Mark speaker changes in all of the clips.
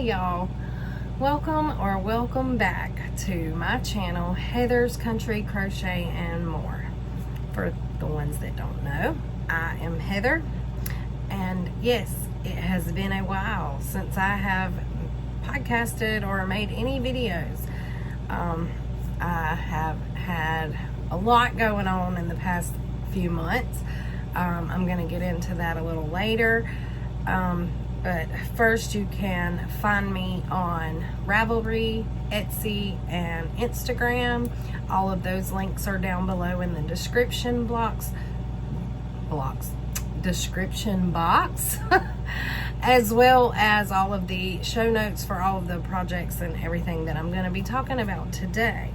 Speaker 1: y'all, welcome back to my channel, Heather's Country Crochet and More. For the ones that don't know, I am Heather, and yes, it has been a while since I have podcasted or made any videos. I have had a lot going on in the past few months. I'm going to get into that a little later. But first, you can find me on Ravelry, Etsy, and Instagram. All of those links are down below in the description box, as well as all of the show notes for all of the projects and everything that I'm going to be talking about today.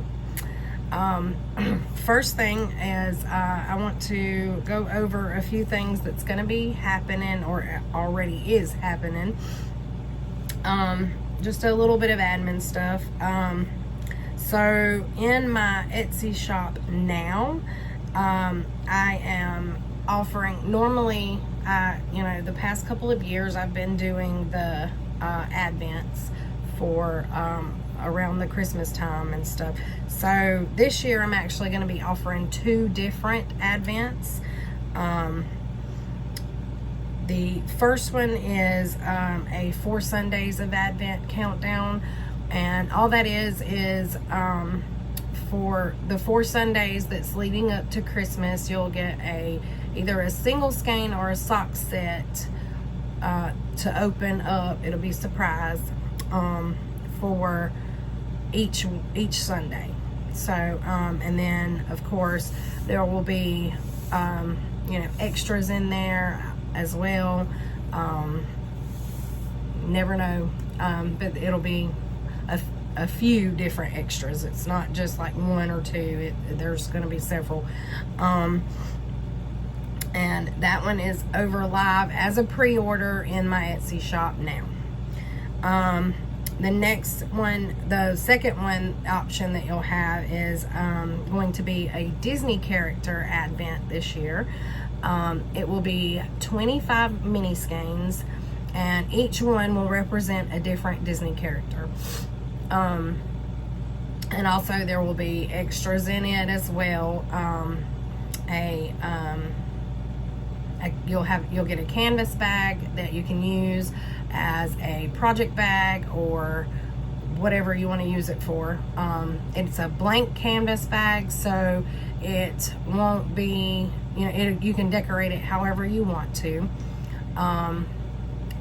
Speaker 1: First thing is I want to go over a few things that's going to be happening or already is happening. Just a little bit of admin stuff. So in my Etsy shop now, I am offering, normally, the past couple of years I've been doing the Advents for around the Christmas time and stuff. So this year I'm actually going to be offering 2 different Advents. The first one is a 4 Sundays of Advent countdown, and all that is for the 4 Sundays that's leading up to Christmas, you'll get either a single skein or a sock set to open up. It'll be surprise for each Sunday. So and then of course there will be extras in there as well. Never know, but it'll be a few different extras. It's not just like 1 or 2. There's going to be several. And that one is over live as a pre-order in my Etsy shop now. The next one, the second one option that you'll have is going to be a Disney character Advent this year. It will be 25 mini skeins, and each one will represent a different Disney character. And also there will be extras in it as well. You'll get a canvas bag that you can use as a project bag or whatever you want to use it for. It's a blank canvas bag, so it won't be, you can decorate it however you want to.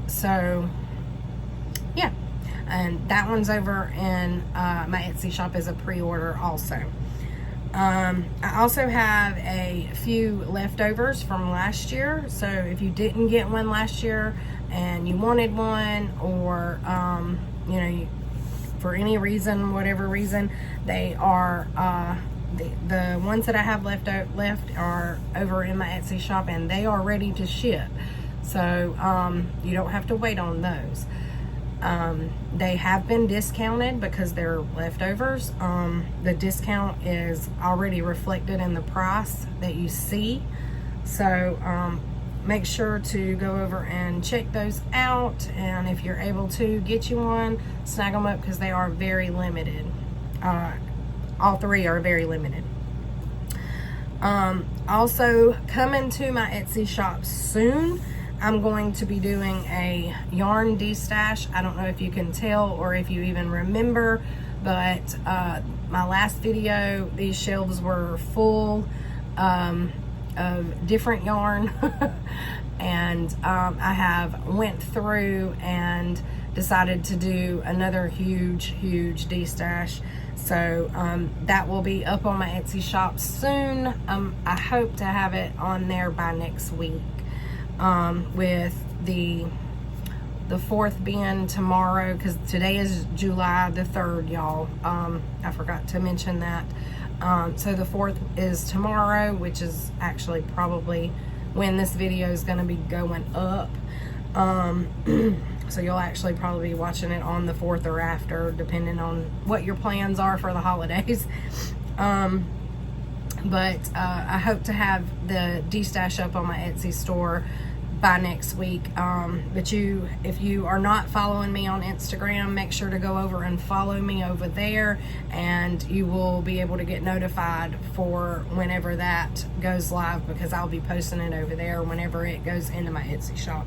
Speaker 1: So yeah, and that one's over in my Etsy shop as a pre-order also. I also have a few leftovers from last year, so if you didn't get one last year and you wanted one, or for any reason, whatever reason, they are the ones that I have left are over in my Etsy shop, and they are ready to ship, so you don't have to wait on those. They have been discounted because they're leftovers. The discount is already reflected in the price that you see, so make sure to go over and check those out, and if you're able to get you one, snag them up because they are very limited. All 3 are very limited. Also coming to my Etsy shop soon, I'm going to be doing a yarn destash. I don't know if you can tell or if you even remember, but my last video, these shelves were full of different yarn and I have went through and decided to do another huge destash. So that will be up on my Etsy shop soon. I hope to have it on there by next week. With the 4th being tomorrow, because today is July the 3rd, y'all. I forgot to mention that. So the 4th is tomorrow, which is actually probably when this video is going to be going up. So you'll actually probably be watching it on the 4th or after, depending on what your plans are for the holidays. But I hope to have the destash up on my Etsy store by next week. But if you are not following me on Instagram, make sure to go over and follow me over there, and you will be able to get notified for whenever that goes live, because I'll be posting it over there whenever it goes into my Etsy shop.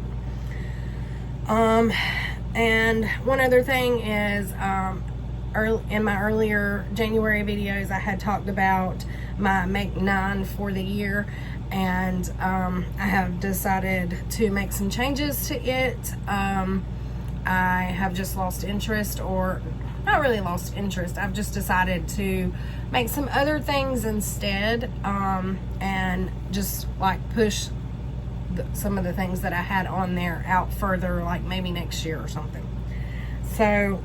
Speaker 1: And one other thing is, in my earlier January videos, I had talked about my Make 9 for the year, and I have decided to make some changes to it. I have just lost interest, or not really lost interest. I've just decided to make some other things instead, and just like push some of the things that I had on there out further, like maybe next year or something. So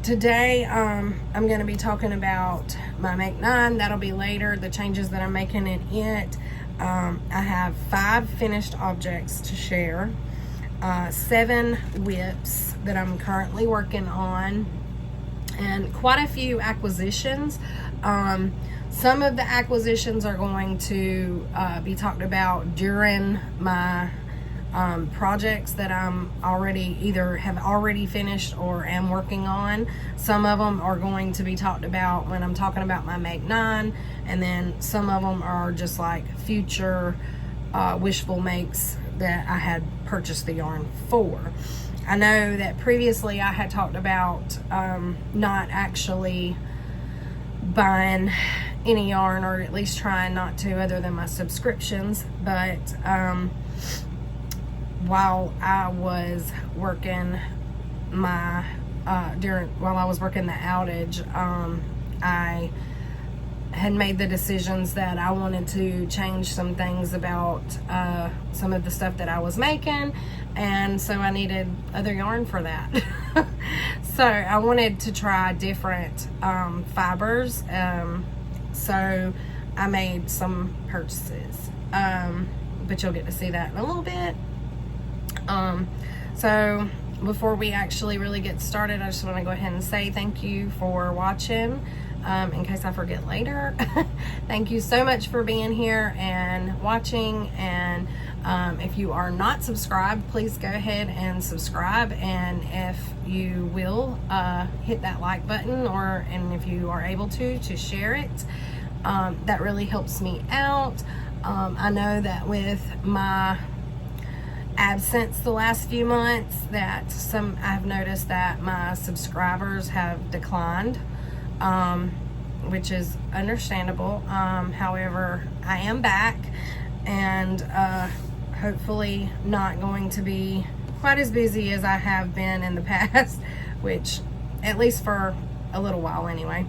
Speaker 1: today I'm going to be talking about my Make 9. That'll be later, the changes that I'm making in it. I have 5 finished objects to share, 7 whips that I'm currently working on, and quite a few acquisitions. Some of the acquisitions are going to be talked about during my projects that I'm have already finished or am working on. Some of them are going to be talked about when I'm talking about my Make 9, and then some of them are just like future wishful makes that I had purchased the yarn for. I know that previously I had talked about not actually buying any yarn, or at least trying not to, other than my subscriptions. But while I was working my while I was working the outage, I had made the decisions that I wanted to change some things about some of the stuff that I was making, and so I needed other yarn for that. So I wanted to try different fibers, so I made some purchases, but you'll get to see that in a little bit. So before we actually really get started, I just want to go ahead and say thank you for watching. In case I forget later, thank you so much for being here and watching. And if you are not subscribed, please go ahead and subscribe. And if you will, hit that like button, and if you are able to share it. That really helps me out. I know that with my absence the last few months, that I've noticed that my subscribers have declined, which is understandable. However, I am back, and hopefully not going to be quite as busy as I have been in the past, which at least for a little while anyway.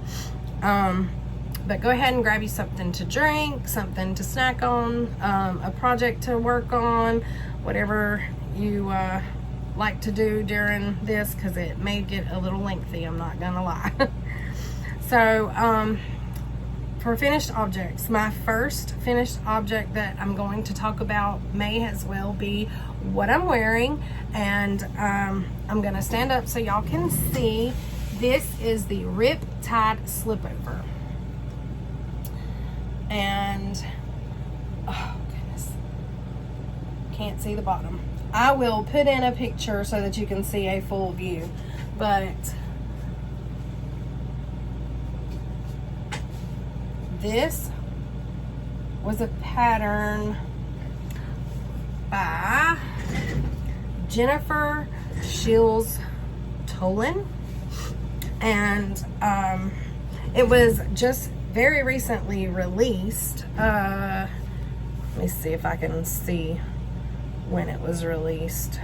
Speaker 1: But go ahead and grab you something to drink, something to snack on, a project to work on, whatever you like to do during this, because it may get a little lengthy, I'm not gonna lie. So for finished objects, my first finished object that I'm going to talk about may as well be what I'm wearing, and I'm gonna stand up so y'all can see. This is the Rip-Tide Slipover, and oh goodness, can't see the bottom. I will put in a picture so that you can see a full view, but this was a pattern by Jennifer Shields Tolan, and it was just very recently released. Let me see if I can see when it was released.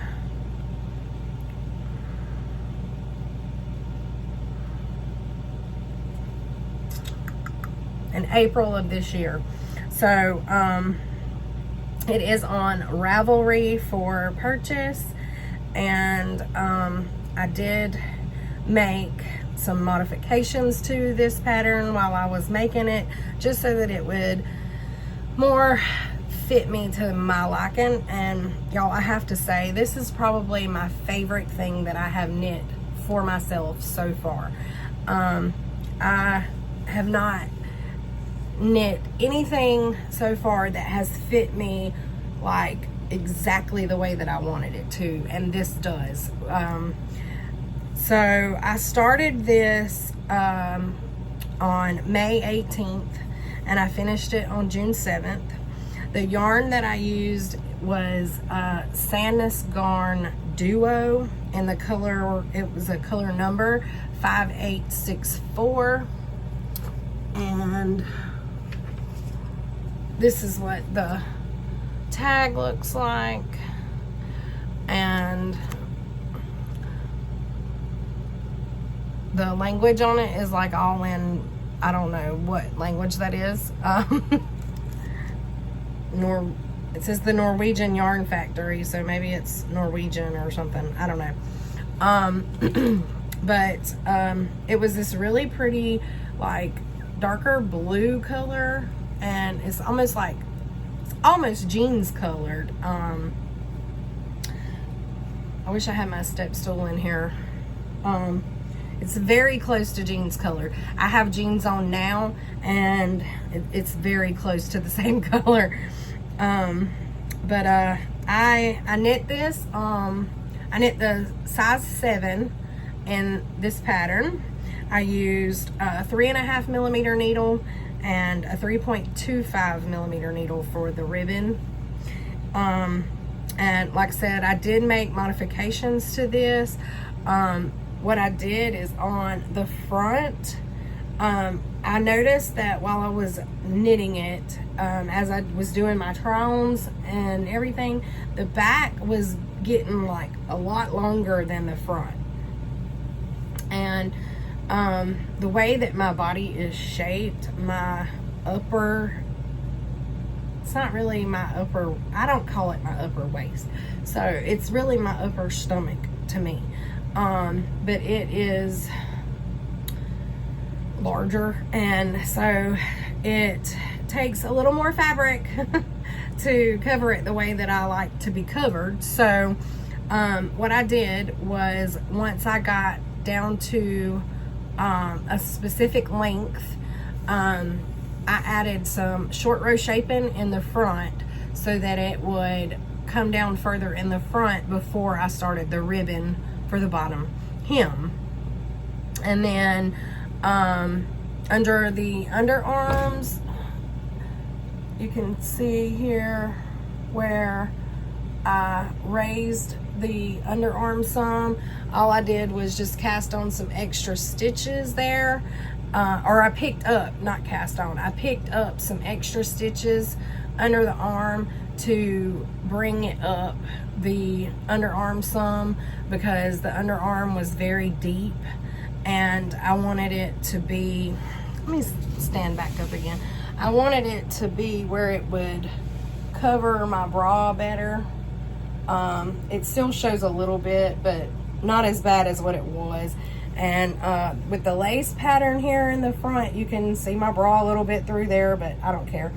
Speaker 1: In April of this year. So it is on Ravelry for purchase, and I did make some modifications to this pattern while I was making it, just so that it would more fit me to my liking. And y'all, I have to say, this is probably my favorite thing that I have knit for myself so far. I have not knit anything so far that has fit me like exactly the way that I wanted it to, and this does. So I started this on May 18th, and I finished it on June 7th. The yarn that I used was Sandnes Garn Duo, and the color, it was a color number 5864, and this is what the tag looks like, and the language on it is like all in, I don't know what language that is. It says the Norwegian Yarn Factory, so maybe it's Norwegian or something. I don't know. But it was this really pretty, like, darker blue color, and it's almost like, it's almost jeans colored. I wish I had my step stool in here. It's very close to jeans color. I have jeans on now, and it's very close to the same color. But I knit this. I knit the size 7 in this pattern. I used a 3.5 millimeter needle and a 3.25 millimeter needle for the ribbon. And like I said, I did make modifications to this. What I did is on the front, I noticed that while I was knitting it, as I was doing my try-ons and everything, the back was getting like a lot longer than the front. And the way that my body is shaped, my upper, it's not really my upper, I don't call it my upper waist. So it's really my upper stomach to me. But it is larger, and so it takes a little more fabric to cover it the way that I like to be covered. So what I did was, once I got down to a specific length, I added some short row shaping in the front so that it would come down further in the front before I started the ribbon for the bottom hem. And then under the underarms, you can see here where I raised the underarm some. All I did was just cast on some extra stitches there, or I picked up, not cast on, I picked up some extra stitches under the arm to bring it up the underarm some, because the underarm was very deep and I wanted it to be, let me stand back up again. I wanted it to be where it would cover my bra better. It still shows a little bit, but not as bad as what it was. And with the lace pattern here in the front, you can see my bra a little bit through there, but I don't care.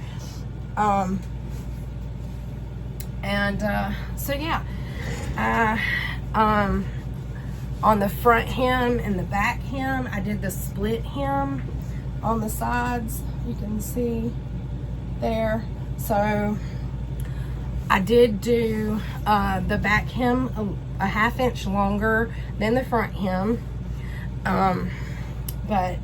Speaker 1: So yeah, on the front hem and the back hem, I did the split hem on the sides. You can see there. So I did do the back hem a ½ inch longer than the front hem. But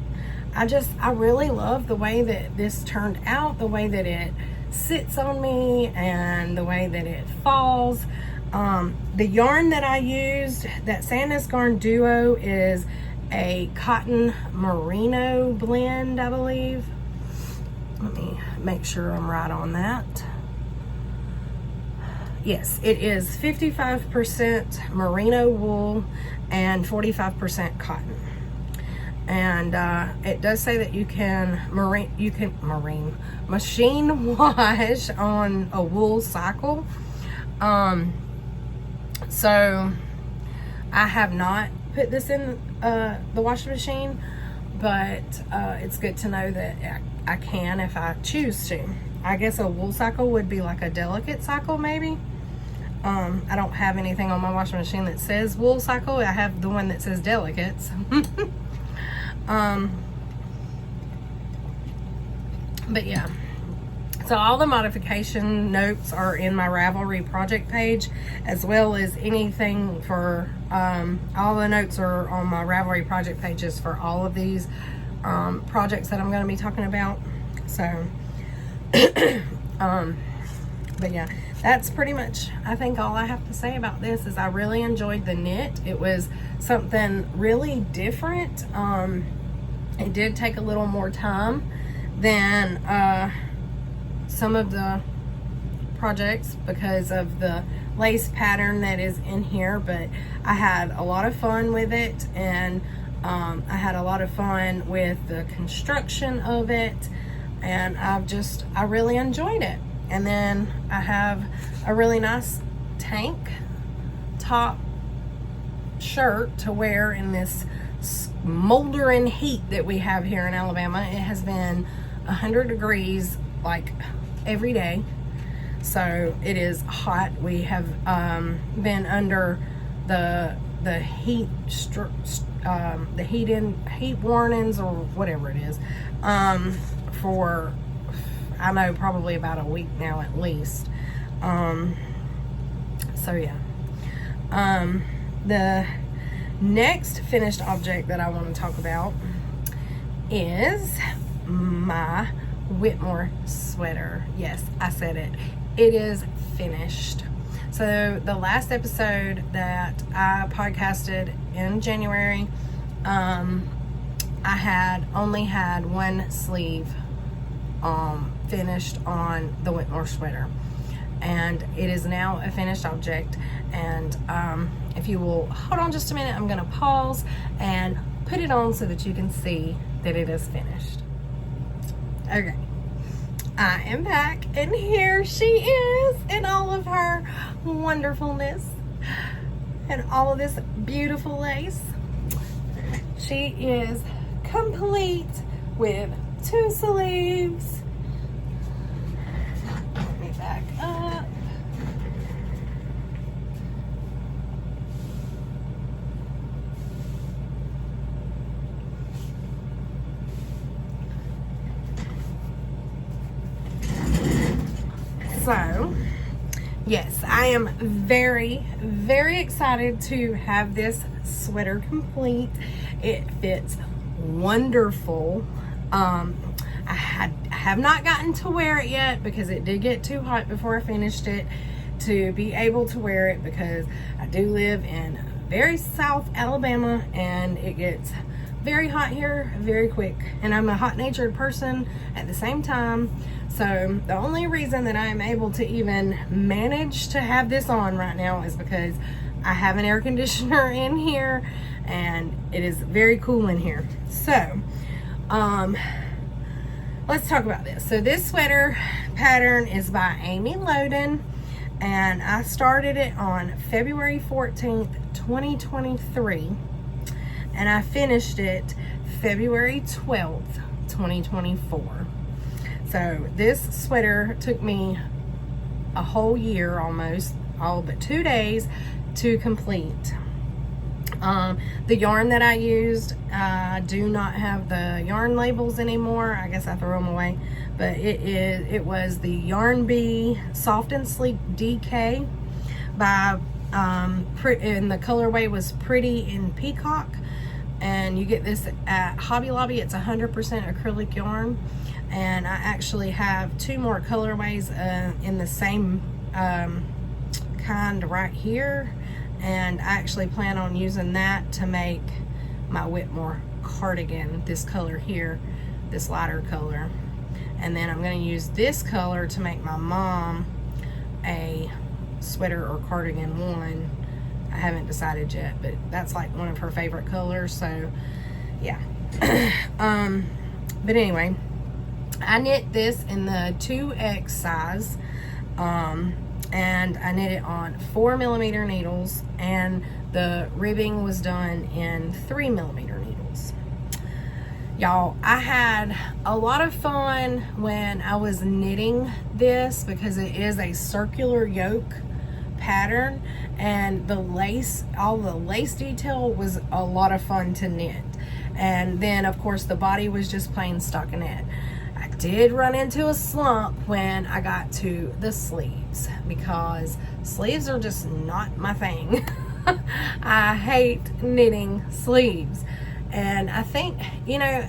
Speaker 1: I really love the way that this turned out, the way that it sits on me and the way that it falls. The yarn that I used, that Sandnes Garn Duo, is a cotton merino blend, I believe. Let me make sure I'm right on that. Yes, it is 55% merino wool and 45% cotton. And it does say that you can machine wash on a wool cycle. So I have not put this in the washing machine, but it's good to know that I can if I choose to. I guess a wool cycle would be like a delicate cycle, maybe. I don't have anything on my washing machine that says wool cycle. I have the one that says delicates. But yeah, So all the modification notes are in my Ravelry project page, as well as anything for, all the notes are on my Ravelry project pages for all of these projects that I'm going to be talking about. So, but yeah, that's pretty much, I think, all I have to say about this is I really enjoyed the knit. It was something really different. It did take a little more time than some of the projects because of the lace pattern that is in here, but I had a lot of fun with it, and I had a lot of fun with the construction of it, and I really enjoyed it. And then I have a really nice tank top shirt to wear in this smoldering heat that we have here in Alabama. It has been 100 degrees like every day, so it is hot. We have been under the heat heat warnings or whatever it is for, I know, probably about a week now at least. So yeah, the next finished object that I want to talk about is my Whitmoor sweater. Yes, I said it. It is finished. So the last episode that I podcasted in January, I had only had one sleeve finished on the Whitmoor sweater, and it is now a finished object. And if you will hold on just a minute, I'm gonna pause and put it on so that you can see that it is finished. Okay, I am back, and here she is in all of her wonderfulness and all of this beautiful lace. She is complete with 2 sleeves. Let me back up. So, yes, I am very, very excited to have this sweater complete. It fits wonderful. I have not gotten to wear it yet because it did get too hot before I finished it to be able to wear it, because I do live in very South Alabama and it gets very hot here very quick, and I'm a hot-natured person at the same time. So the only reason that I'm able to even manage to have this on right now is because I have an air conditioner in here and it is very cool in here. So let's talk about this. So this sweater pattern is by Amy Loden, and I started it on February 14th, 2023, and I finished it February 12th, 2024. So this sweater took me a whole year almost, all but 2 days to complete. The yarn that I used, I do not have the yarn labels anymore. I guess I threw them away, but it was the Yarn Bee Soft and Sleek DK by and the colorway was Pretty in Peacock, and you get this at Hobby Lobby. It's 100% acrylic yarn, and I actually have 2 more colorways in the same kind right here, and I actually plan on using that to make my Whitmoor cardigan, this color here, this lighter color. And then I'm going to use this color to make my mom a sweater or cardigan one. I haven't decided yet, but that's like one of her favorite colors, so yeah. But anyway, I knit this in the 2X size, and I knit it on 4mm needles, and the ribbing was done in 3mm needles. Y'all, I had a lot of fun when I was knitting this because it is a circular yoke pattern, and the lace, all the lace detail was a lot of fun to knit. And then of course the body was just plain stockinette. I did run into a slump when I got to the sleeves, because sleeves are just not my thing. I hate knitting sleeves. And I think, you know,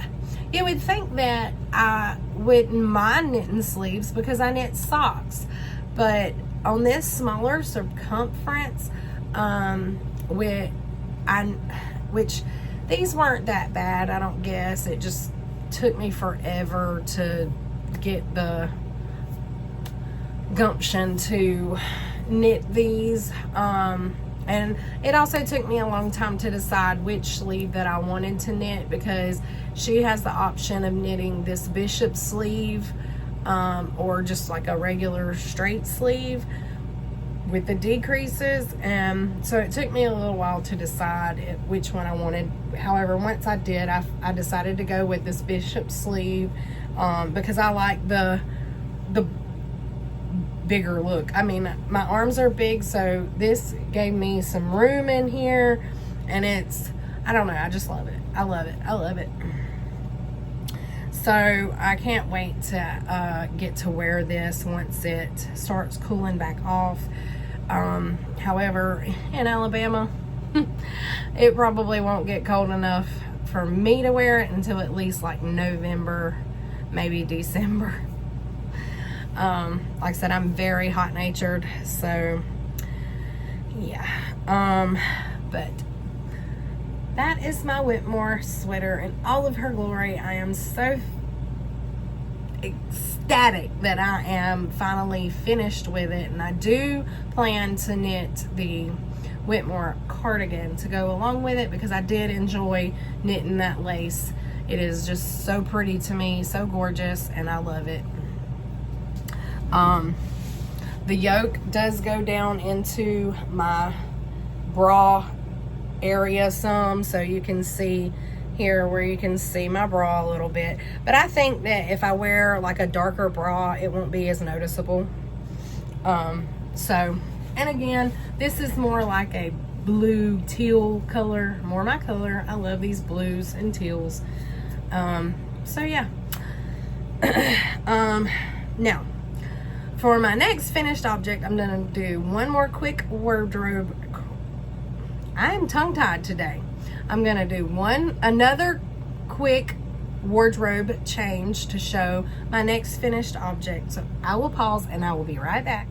Speaker 1: you would think that I wouldn't mind knitting sleeves because I knit socks. But on this smaller circumference, which these weren't that bad, I don't guess. It just took me forever to get the gumption to knit these. And it also took me a long time to decide which sleeve that I wanted to knit, because she has the option of knitting this bishop sleeve, or just like a regular straight sleeve with the decreases. And so it took me a little while to decide which one I wanted. However, once I did, I decided to go with this bishop sleeve, because I like the bigger look. I mean, my arms are big, so this gave me some room in here, and it's, I don't know, I just love it. I love it. I love it. So I can't wait to get to wear this once it starts cooling back off. However, in Alabama, it probably won't get cold enough for me to wear it until at least like November, maybe December. Like I said, I'm very hot-natured, so yeah. But that is my Whitmoor sweater in all of her glory. I am so ecstatic that I am finally finished with it, and I do plan to knit the Whitmoor cardigan to go along with it, because I did enjoy knitting that lace. It is just so pretty to me, so gorgeous, and I love it. The yoke does go down into my bra area some, so you can see here where you can see my bra a little bit. But I think that if I wear like a darker bra, it won't be as noticeable. So, and again, this is more like a blue teal color, more my color. I love these blues and teals. So yeah. Now, for my next finished object, I'm gonna do one more quick wardrobe. I am tongue-tied today. I'm gonna do another quick wardrobe change to show my next finished object. So I will pause and I will be right back.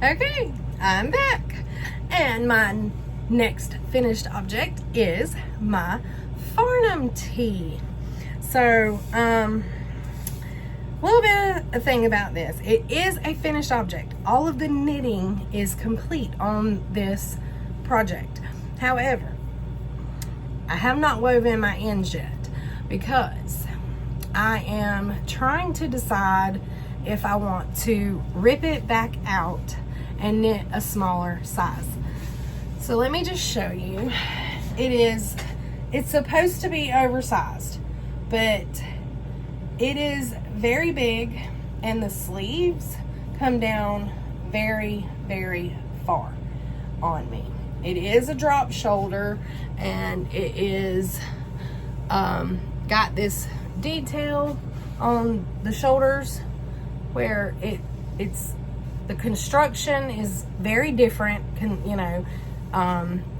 Speaker 1: Okay, I'm back. And my next finished object is my Farnham tee. So, a little bit of a thing about this. It is a finished object. All of the knitting is complete on this project. However, I have not woven my ends yet, because I am trying to decide if I want to rip it back out and knit a smaller size. So let me just show you. It's supposed to be oversized, but it is very big, and the sleeves come down very, very far on me. It is a drop shoulder, and it is got this detail on the shoulders where it's the construction is very different, you know,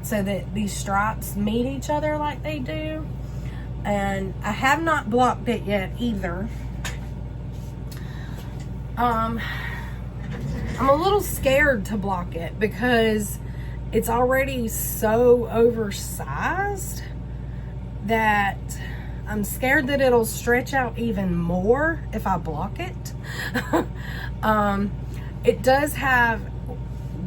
Speaker 1: so that these stripes meet each other like they do. And I have not blocked it yet either. I'm a little scared to block it because it's already so oversized that I'm scared that it'll stretch out even more if I block it. It does have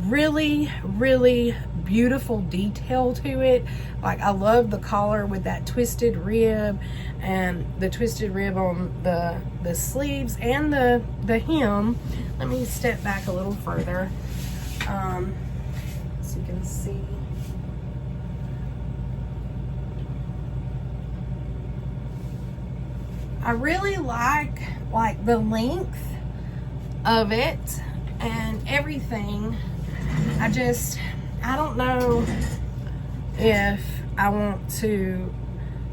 Speaker 1: really, really beautiful detail to it. Like, I love the collar with that twisted rib, and the twisted rib on the sleeves and the hem. Let me step back a little further so you can see. I really like the length of it and everything. I don't know if I want to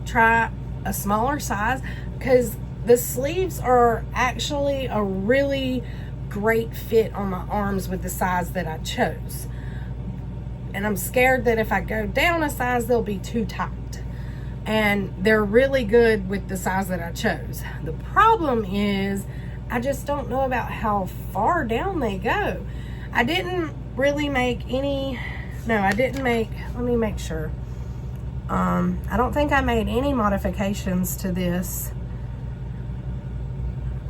Speaker 1: try a smaller size, because the sleeves are actually a really great fit on my arms with the size that I chose. And I'm scared that if I go down a size, they'll be too tight. And they're really good with the size that I chose. The problem is, I just don't know about how far down they go. I didn't really make any, no, I didn't make, let me make sure. I don't think I made any modifications to this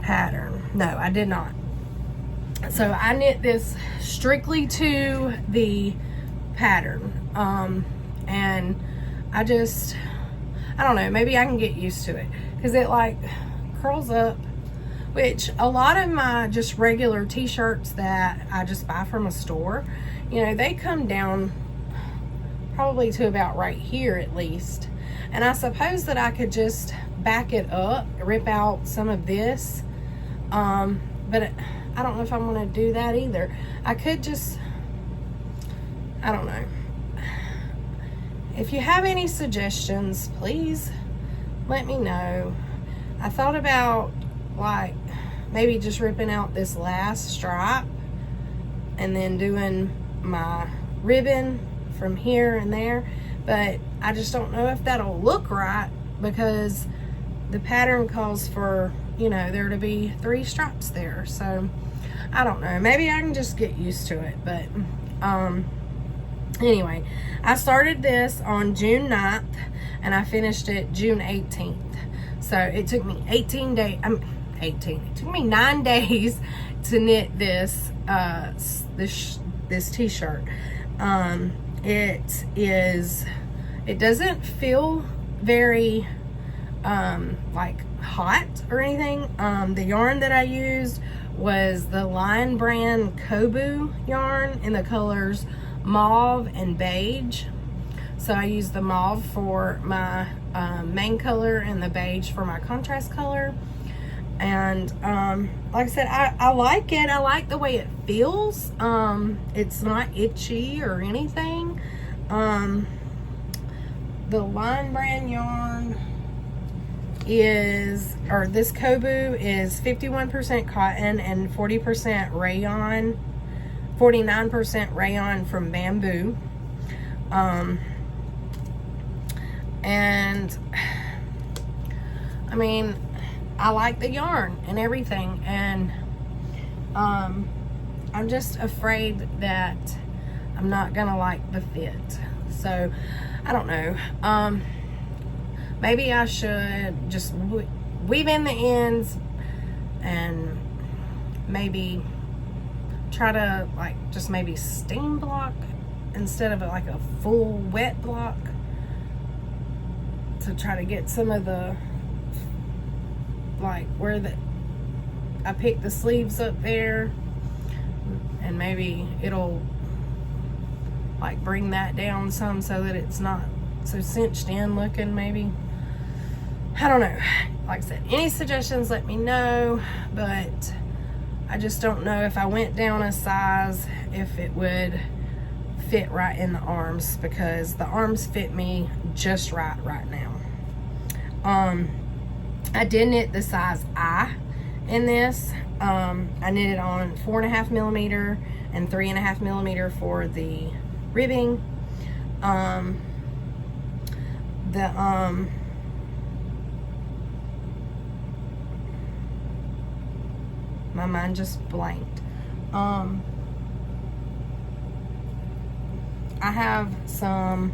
Speaker 1: pattern. No, I did not. So I knit this strictly to the pattern. And I don't know, maybe I can get used to it, because it like curls up, which a lot of my just regular t-shirts that I just buy from a store, you know, they come down probably to about right here at least. And I suppose that I could just back it up, rip out some of this, but I don't know if I want to do that either. I could just, I don't know. If you have any suggestions, please let me know. I thought about like maybe just ripping out this last stripe and then doing my ribbon from here and there, but I just don't know if that'll look right, because the pattern calls for, you know, there to be 3 stripes there. So I don't know, maybe I can just get used to it. But anyway, I started this on June 9th and I finished it June 18th. So it took me 18 days, it took me 9 days to knit this this t-shirt. It doesn't feel very like hot or anything. The yarn that I used was the Lion brand Kobu yarn in the colors mauve and beige. So I used the mauve for my main color and the beige for my contrast color. And like I said, I like it. I like the way it feels. It's not itchy or anything. The Lion brand yarn is, or this Kobu is 51% cotton and 40% rayon, 49% rayon from bamboo. And I mean, I like the yarn and everything, and I'm just afraid that I'm not gonna like the fit. So I don't know, maybe I should just weave in the ends and maybe try to like just maybe steam block instead of like a full wet block, to try to get some of the, like where I picked the sleeves up there, and maybe it'll like bring that down some so that it's not so cinched in looking. Maybe, I don't know. Like I said, any suggestions, let me know. But I just don't know if I went down a size, if it would fit right in the arms, because the arms fit me just right now. I did knit the size I in this. I knitted on 4.5 millimeter and 3.5 millimeter for the ribbing. My mind just blanked. I have some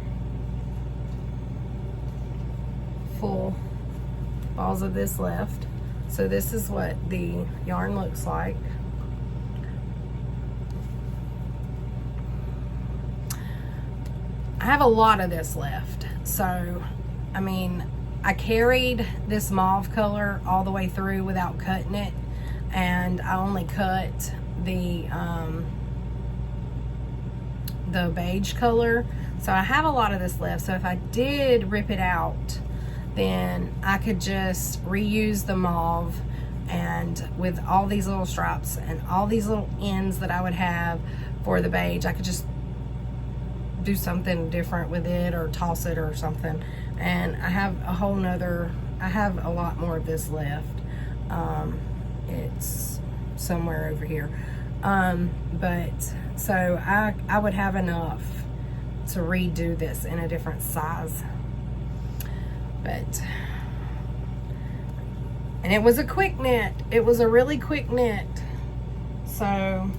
Speaker 1: full balls of this left. So this is what the yarn looks like. I have a lot of this left. So, I mean, I carried this mauve color all the way through without cutting it. And I only cut the beige color. So I have a lot of this left. So if I did rip it out, then I could just reuse the mauve, and with all these little stripes and all these little ends that I would have for the beige, I could just do something different with it or toss it or something. And I have a whole nother, I have a lot more of this left. It's somewhere over here. But so I would have enough to redo this in a different size. But, and it was a quick knit. It was a really quick knit. So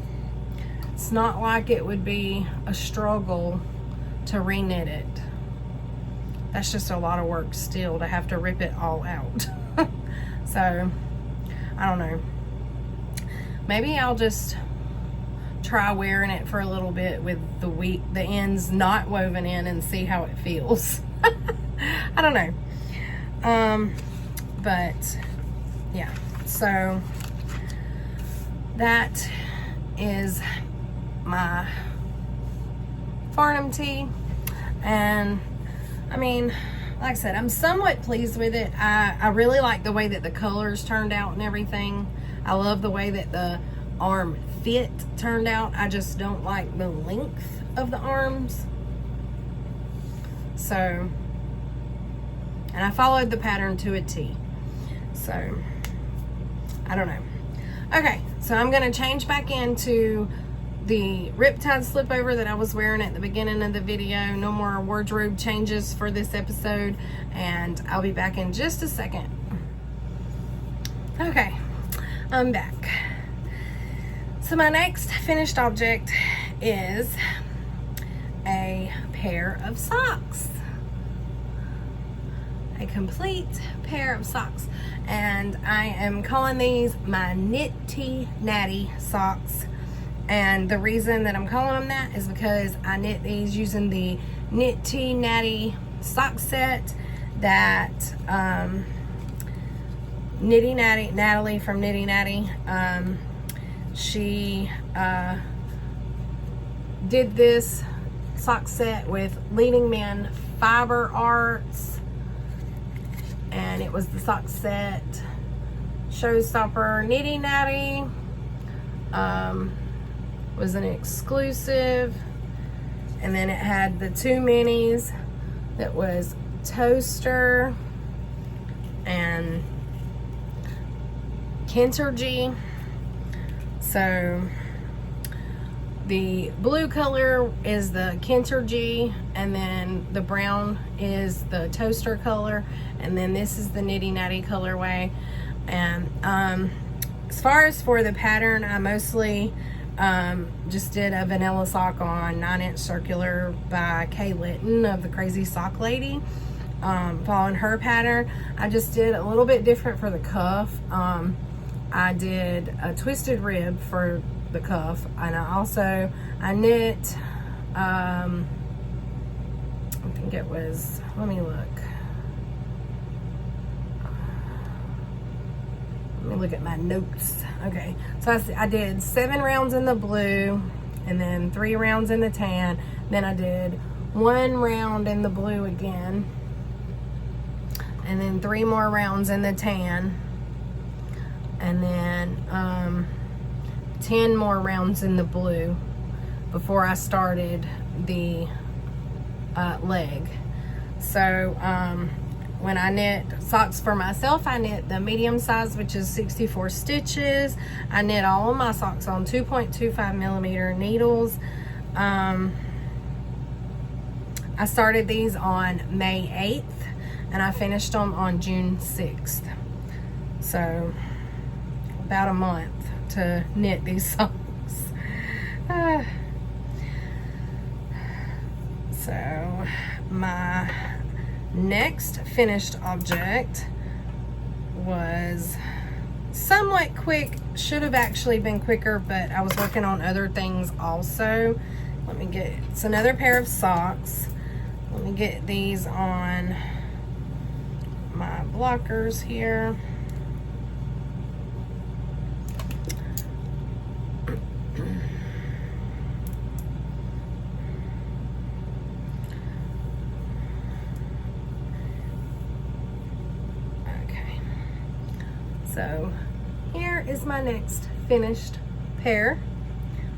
Speaker 1: it's not like it would be a struggle to re-knit it. That's just a lot of work still to have to rip it all out. So I don't know. Maybe I'll just try wearing it for a little bit with the ends not woven in and see how it feels. I don't know. But yeah, so that is my Farnham tee. And I mean, like I said, I'm somewhat pleased with it. I really like the way that the colors turned out and everything. I love the way that the arm fit turned out. I just don't like the length of the arms. So, and I followed the pattern to a T. So, I don't know. Okay, so I'm going to change back into the Riptide slipover that I was wearing at the beginning of the video. No more wardrobe changes for this episode, and I'll be back in just a second. Okay, I'm back. So my next finished object is a pair of socks. A complete pair of socks. And I am calling these my Knitty Natty socks. And the reason that I'm calling them that is because I knit these using the Knitty Natty sock set that Natalie from Knitty Natty, she did this sock set with Leading Man Fiber Arts, and it was the sock set Showstopper Knitty Natty. Was an exclusive, and then it had the two minis that was Toaster and Kentergy. So the blue color is the Kentergy, and then the brown is the Toaster color, and then this is the Knitty Natty colorway. And as far as for the pattern, I mostly just did a vanilla sock on 9-inch circular by Kay Litton of the Crazy Sock Lady, following her pattern. I just did a little bit different for the cuff. I did a twisted rib for the cuff, and I knit, I think it was, let me look. Let me look at my notes. Okay, so I did 7 rounds in the blue, and then 3 rounds in the tan. Then I did 1 round in the blue again, and then 3 more rounds in the tan, and then 10 more rounds in the blue before I started the leg. So when I knit socks for myself, I knit the medium size, which is 64 stitches. I knit all of my socks on 2.25 millimeter needles. I started these on May 8th, and I finished them on June 6th. So about a month to knit these socks. So my next finished object was somewhat quick. Should have actually been quicker, but I was working on other things also. Let me get, it's another pair of socks. Let me get these on my blockers here. So here is my next finished pair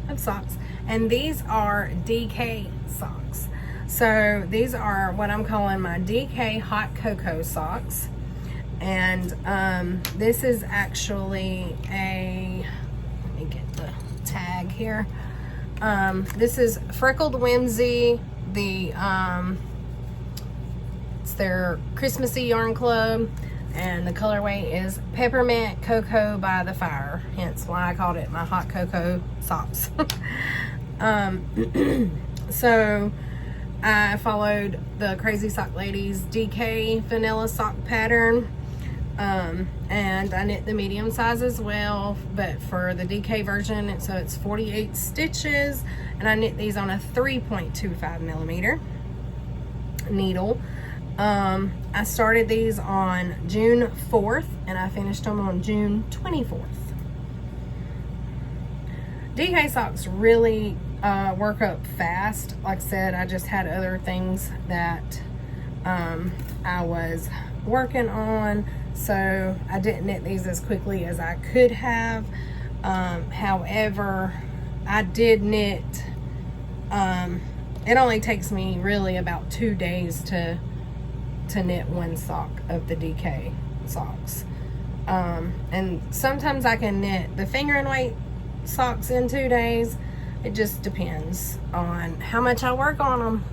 Speaker 1: of socks, and these are DK socks. So these are what I'm calling my DK hot cocoa socks, And this is actually let me get the tag here. This is Freckled Whimsy. It's their Christmassy yarn club, and the colorway is Peppermint Cocoa by the Fire, hence why I called it my hot cocoa socks. So I followed the Crazy Sock Ladies DK vanilla sock pattern, and I knit the medium size as well, but for the DK version, it's 48 stitches, and I knit these on a 3.25 millimeter needle. I started these on June 4th, and I finished them on June 24th. DK socks really work up fast. Like I said, I just had other things that I was working on, so I didn't knit these as quickly as I could have. However, I did knit, it only takes me really about 2 days to knit one sock of the DK socks. And sometimes I can knit the finger and weight socks in 2 days. It just depends on how much I work on them.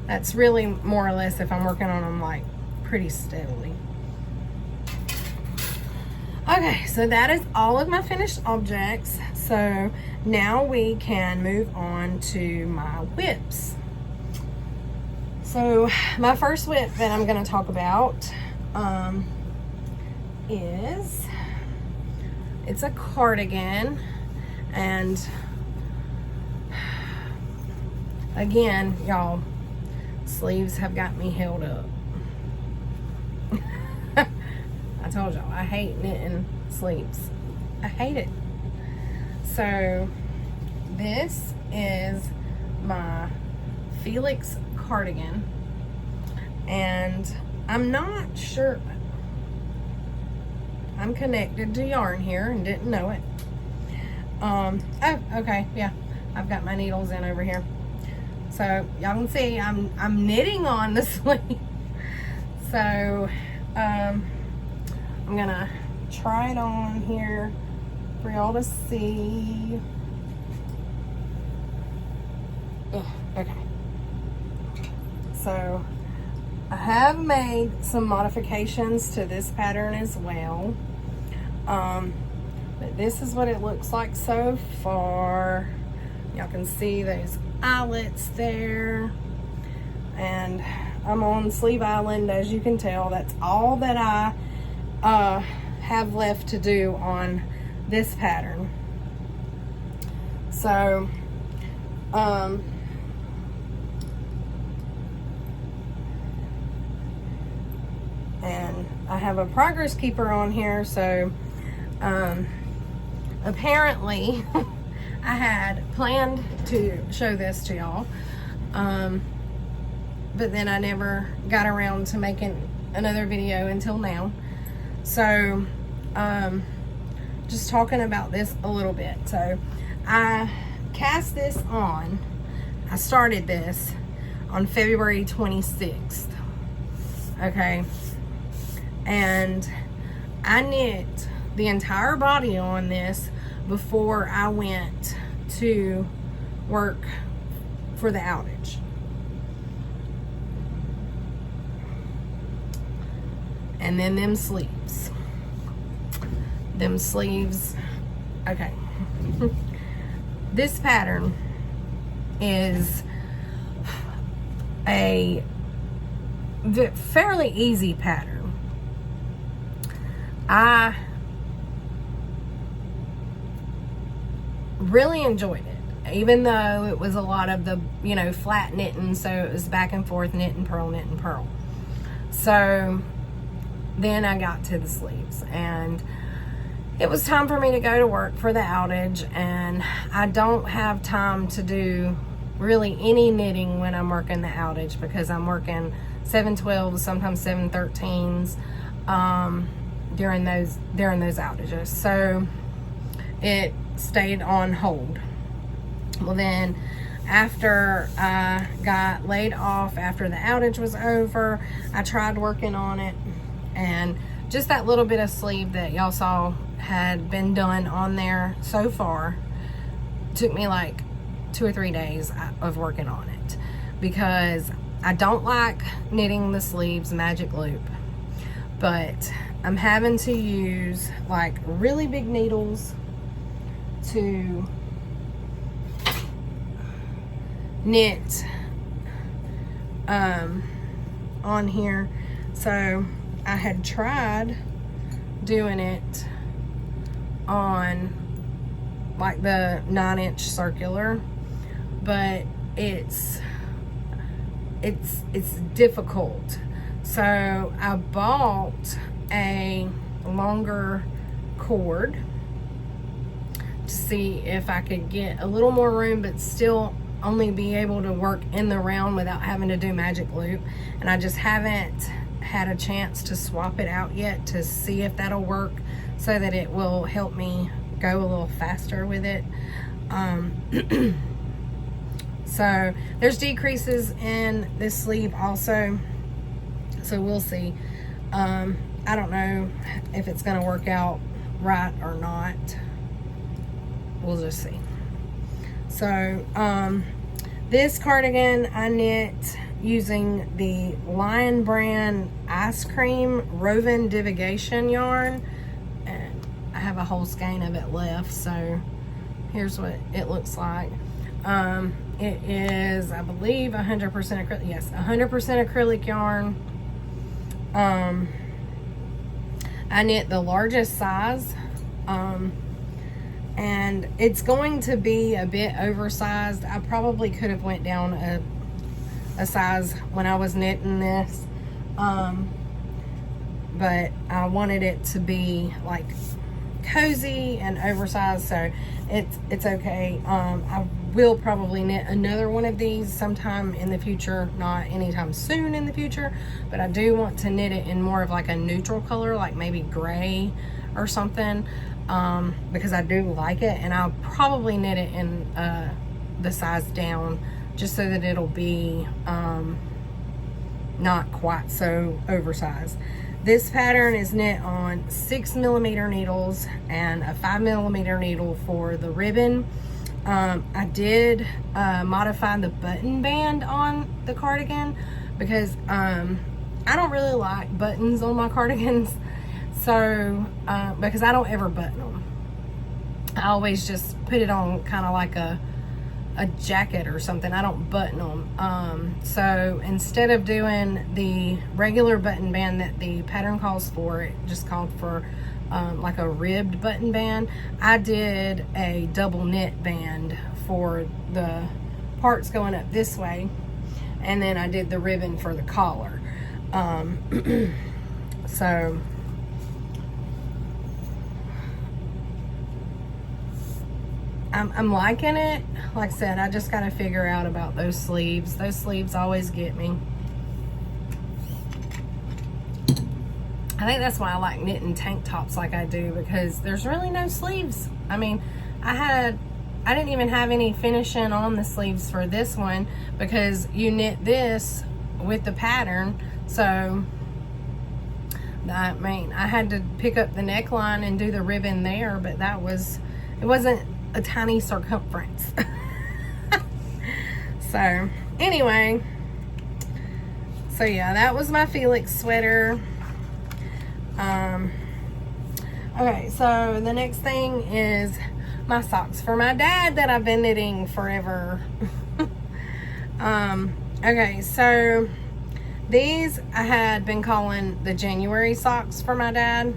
Speaker 1: That's really more or less if I'm working on them like pretty steadily. Okay, so that is all of my finished objects. So now we can move on to my whips. So my first whip that I'm going to talk about is, it's a cardigan, and again, y'all, sleeves have got me held up. I told y'all, I hate knitting sleeves. I hate it. So this is my Felix cardigan, and I'm not sure, I'm connected to yarn here and didn't know it. Oh, okay, yeah, I've got my needles in over here, so y'all can see I'm knitting on the sleeve. So I'm gonna try it on here for y'all to see. Ugh, okay. So I have made some modifications to this pattern as well. But this is what it looks like so far. Y'all can see those eyelets there. And I'm on Sleeve Island, as you can tell. That's all that I have left to do on this pattern. So, and I have a progress keeper on here, so apparently I had planned to show this to y'all, but then I never got around to making another video until now. So just talking about this a little bit. So I cast this on, I started this on February 26th, okay, and I knit the entire body on this before I went to work for the outage. And then them sleeves, okay. This pattern is a fairly easy pattern. I really enjoyed it, even though it was a lot of the, you know, flat knitting, so it was back and forth, knit and purl, knit and purl. So then I got to the sleeves, and it was time for me to go to work for the outage, and I don't have time to do really any knitting when I'm working the outage, because I'm working 7/12s, sometimes 7/13s during those outages. So it stayed on hold. Well, then after I got laid off, after the outage was over, I tried working on it, And just that little bit of sleeve that y'all saw had been done on there so far took me like 2 or 3 days of working on it, because I don't like knitting the sleeves magic loop, but I'm having to use like really big needles to knit on here. So I had tried doing it on like the 9-inch circular, but it's difficult. So I bought a longer cord to see if I could get a little more room, but still only be able to work in the round without having to do magic loop. And I just haven't had a chance to swap it out yet to see if that'll work, so that it will help me go a little faster with it. So there's decreases in this sleeve also, so we'll see. I don't know if it's gonna work out right or not. We'll just see. So this cardigan I knit using the Lion Brand Ice Cream Woven Divigation yarn, and I have a whole skein of it left, so here's what it looks like. It is, I believe, 100% acrylic. Yes, 100% acrylic yarn. I knit the largest size, and it's going to be a bit oversized. I probably could have went down a size when I was knitting this, but I wanted it to be like cozy and oversized, so it's okay. I will probably knit another one of these sometime in the future, not anytime soon in the future, but I do want to knit it in more of like a neutral color, like maybe gray or something, because I do like it, and I'll probably knit it in the size down, just so that it'll be not quite so oversized. This pattern is knit on 6mm needles and a 5mm needle for the ribbon. I did modify the button band on the cardigan, because I don't really like buttons on my cardigans, so because I don't ever button them. I always just put it on kind of like a jacket or something. I don't button them. So instead of doing the regular button band that the pattern calls for, it just called for like a ribbed button band. I did a double knit band for the parts going up this way, and then I did the ribbon for the collar. So I'm liking it. Like I said, I just got to figure out about those sleeves. Those sleeves always get me. I think that's why I like knitting tank tops like I do, because there's really no sleeves. I mean, I didn't even have any finishing on the sleeves for this one, because you knit this with the pattern. So I mean, I had to pick up the neckline and do the ribbon there, but it wasn't a tiny circumference. So anyway, so yeah, that was my Felix sweater. Okay, so the next thing is my socks for my dad that I've been knitting forever. Okay, so these I had been calling the January socks for my dad.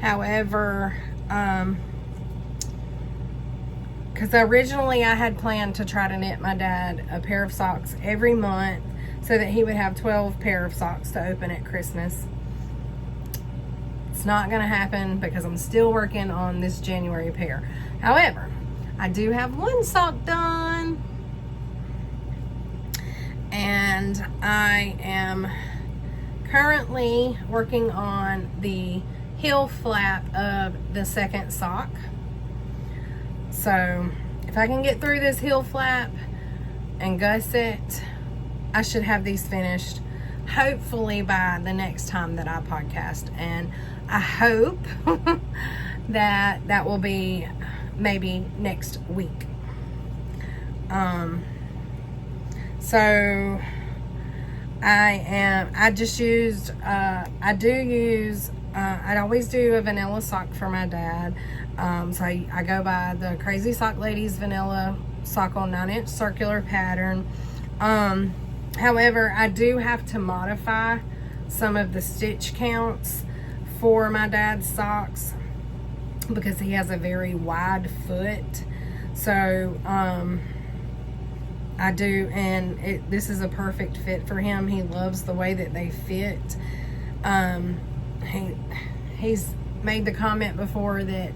Speaker 1: However, because originally I had planned to try to knit my dad a pair of socks every month, so that he would have 12 pair of socks to open at Christmas. It's not gonna happen, because I'm still working on this January pair. However, I do have one sock done, and I am currently working on the heel flap of the second sock. So if I can get through this heel flap and gusset, I should have these finished. hopefully by the next time that I podcast. And I hope that will be maybe next week. So I just used, I always do a vanilla sock for my dad. So I go by the Crazy Sock Ladies vanilla sock on 9-inch circular pattern. However, I do have to modify some of the stitch counts for my dad's socks because he has a very wide foot. So, I do, and this is a perfect fit for him. He loves the way that they fit. He's made the comment before that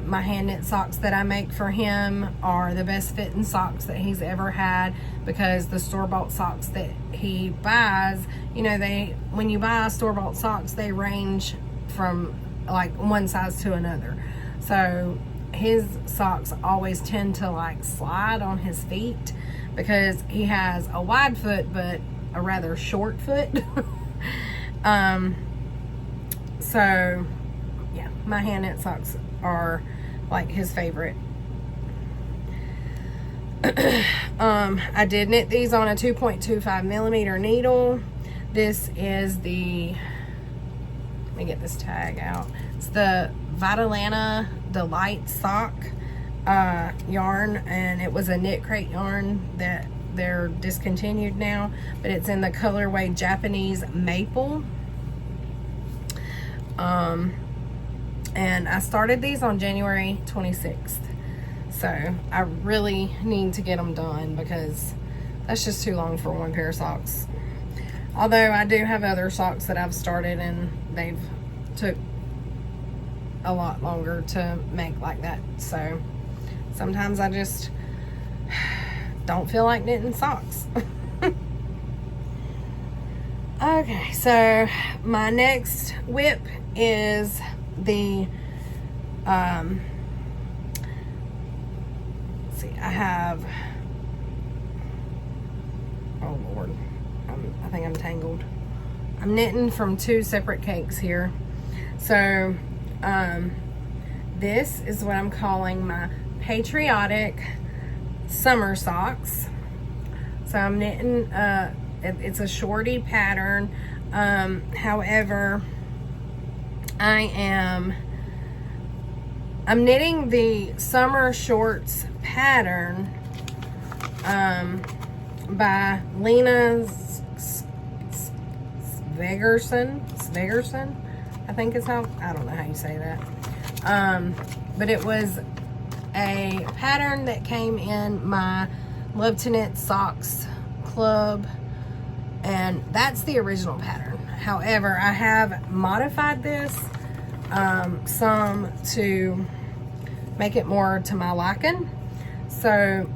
Speaker 1: my hand knit socks that I make for him are the best fitting socks that he's ever had, because the store-bought socks that he buys, you know, when you buy store-bought socks, they range from like one size to another. So his socks always tend to like slide on his feet because he has a wide foot but a rather short foot. So yeah, my hand knit socks are like his favorite. I did knit these on a 2.25 millimeter needle. This is the, let me get this tag out. It's the Vitalana Delight sock yarn, and it was a knit crate yarn that they're discontinued now, but it's in the colorway Japanese Maple. And I started these on January 26th. So I really need to get them done because that's just too long for one pair of socks. Although I do have other socks that I've started and they've took a lot longer to make like that. So sometimes I just don't feel like knitting socks. Okay, so my next whip is the let's see, I have, oh Lord, I think I'm tangled. I'm knitting from two separate cakes here. So this is what I'm calling my patriotic summer socks. So I'm knitting, it's a shorty pattern. However, I'm knitting the summer shorts pattern by Lena Svegerson, I think it's how, I don't know how you say that. But it was a pattern that came in my Love to Knit Socks Club, and that's the original pattern. However, I have modified this some to make it more to my liking. So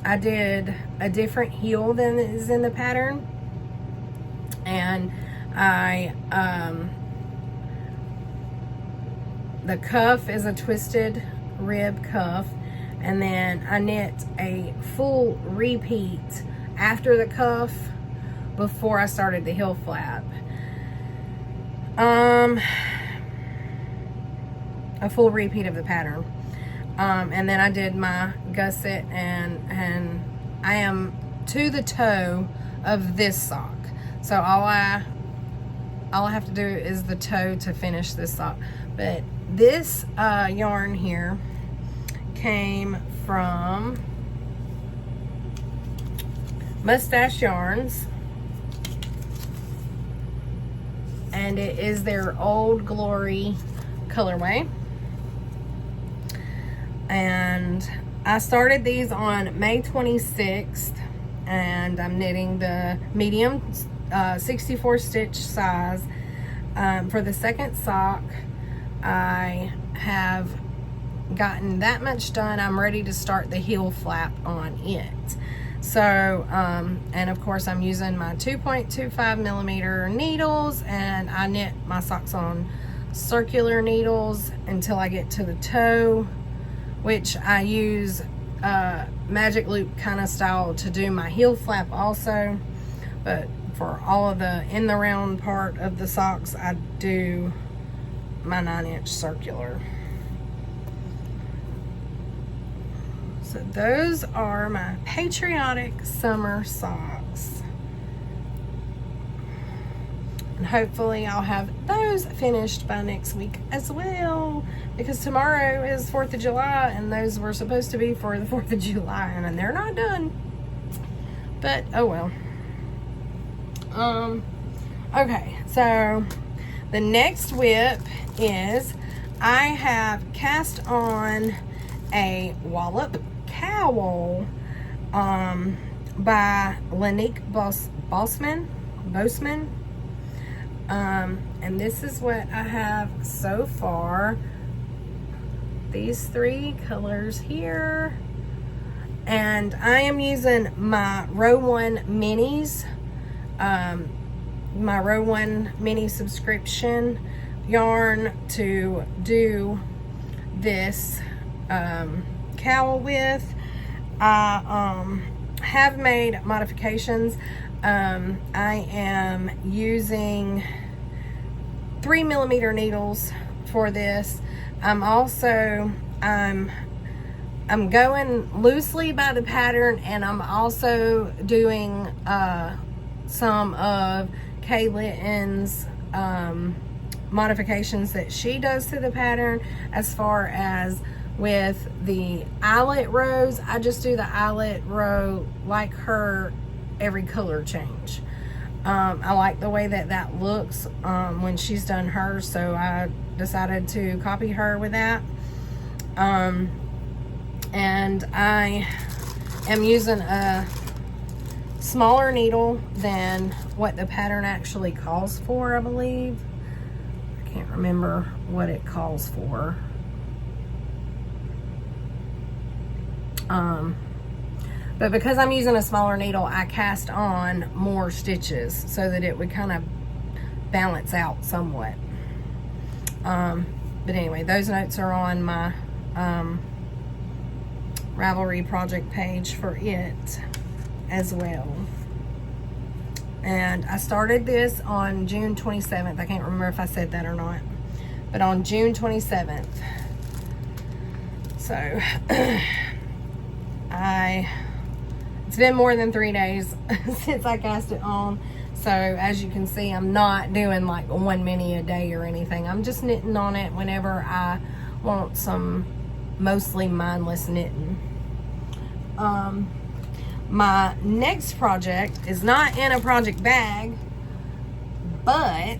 Speaker 1: I did a different heel than is in the pattern, and the cuff is a twisted rib cuff, and then I knit a full repeat after the cuff before I started the heel flap. A full repeat of the pattern. And then I did my gusset, and I am to the toe of this sock. So all I have to do is the toe to finish this sock. But this yarn here came from Mustache Yarns, and it is their Old Glory colorway. And I started these on May 26th, and I'm knitting the medium 64 stitch size. For the second sock, I have gotten that much done. I'm ready to start the heel flap on it. So, and of course I'm using my 2.25 millimeter needles, and I knit my socks on circular needles until I get to the toe, which I use magic loop kind of style to do my heel flap also. But for all of the in the round part of the socks, I do my 9-inch circular. So those are my patriotic summer socks. And hopefully I'll have those finished by next week as well, because tomorrow is 4th of July and those were supposed to be for the 4th of July and they're not done. But oh well. Okay, so the next whip is I have cast on a wallop cowl by Lanique Bossman. And this is what I have so far. These 3 colors here. And I am using my Row 1 minis, my Row 1 mini subscription yarn to do this cowl with. I have made modifications. I am using 3mm needles for this. I'm going loosely by the pattern, and I'm also doing some of Kay Litton's modifications that she does to the pattern. As far as with the eyelet rows, I just do the eyelet row like her every color change. I like the way that looks when she's done hers, so I decided to copy her with that. And I am using a smaller needle than what the pattern actually calls for, I believe. I can't remember what it calls for. But because I'm using a smaller needle, I cast on more stitches so that it would kind of balance out somewhat. But anyway, those notes are on my Ravelry project page for it as well. And I started this on June 27th. I can't remember if I said that or not, but on June 27th. So it's been more than 3 days since I cast it on. So as you can see, I'm not doing like 1 mini a day or anything. I'm just knitting on it whenever I want some mostly mindless knitting. My next project is not in a project bag, but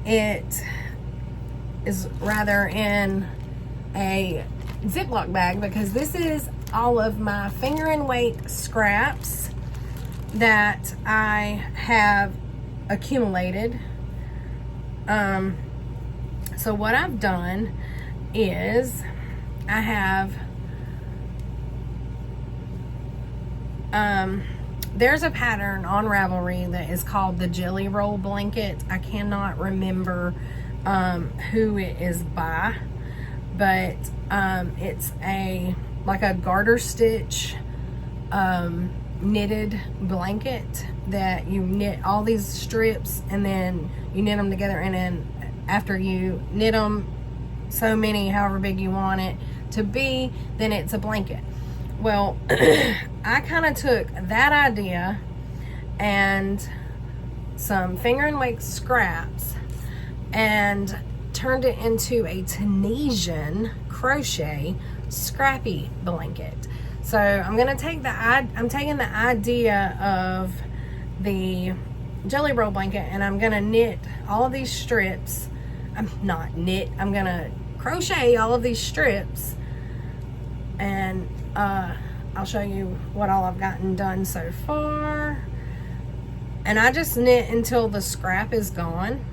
Speaker 1: it is rather in a Ziploc bag, because this is all of my finger and weight scraps that I have accumulated. So what I've done is I have there's a pattern on Ravelry that is called the Jelly Roll Blanket. I cannot remember who it is by, but it's like a garter stitch knitted blanket that you knit all these strips and then you knit them together, and then after you knit them so many, however big you want it to be, then it's a blanket. Well, I kind of took that idea and some finger and weight scraps and turned it into a Tunisian crochet scrappy blanket. So I'm taking the idea of the Jelly Roll blanket and I'm gonna knit all of these strips. I'm gonna crochet all of these strips, and I'll show you what all I've gotten done so far. And I just knit until the scrap is gone.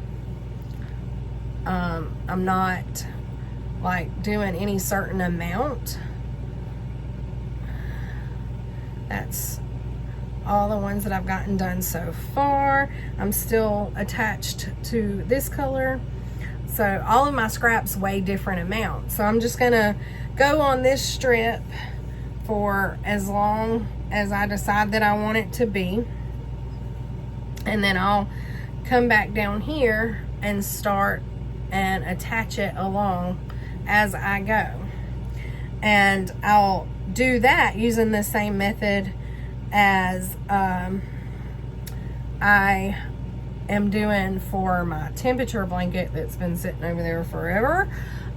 Speaker 1: I'm not like doing any certain amount. That's all the ones that I've gotten done so far. I'm still attached to this color, so all of my scraps weigh different amounts. So I'm just gonna go on this strip for as long as I decide that I want it to be. And then I'll come back down here and start and attach it along as I go. And I'll do that using the same method as I am doing for my temperature blanket that's been sitting over there forever.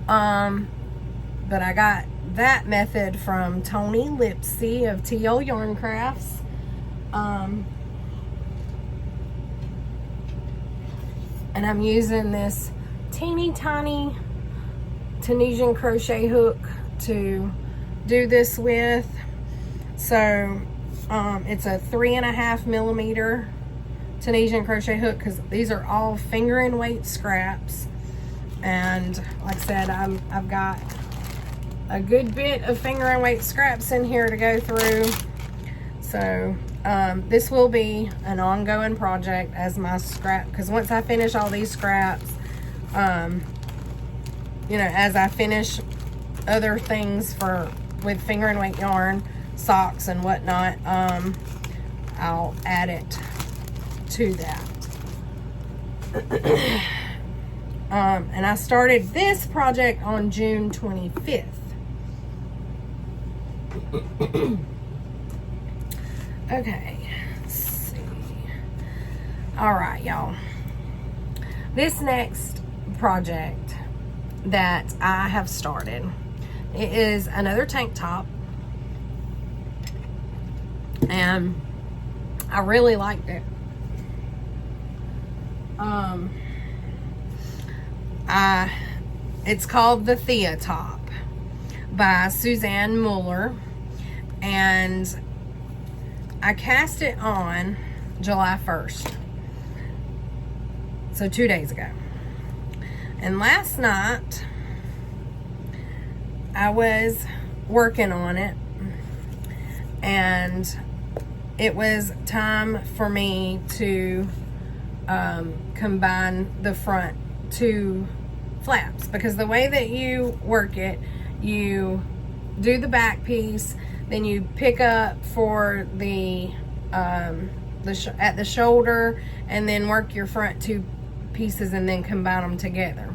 Speaker 1: But I got that method from Tony Lipsy of TL Yarn Crafts. And I'm using this teeny tiny Tunisian crochet hook to do this with. So it's a 3.5 millimeter Tunisian crochet hook, because these are all finger and weight scraps. And like I said, I've got a good bit of finger and weight scraps in here to go through. So this will be an ongoing project as my scrap, because once I finish all these scraps, you know, as I finish other things with finger and weight yarn, socks and whatnot, I'll add it to that. And I started this project on June 25th. Okay, let's see. All right, y'all. This next project that I have started, it is another tank top, and I really liked it. It's called the Thea Top by Suzanne Muller, and I cast it on July 1st, so 2 days ago. And last night I was working on it, and it was time for me to combine the front two flaps, because the way that you work it, you do the back piece, then you pick up for the at the shoulder, and then work your front two pieces and then combine them together.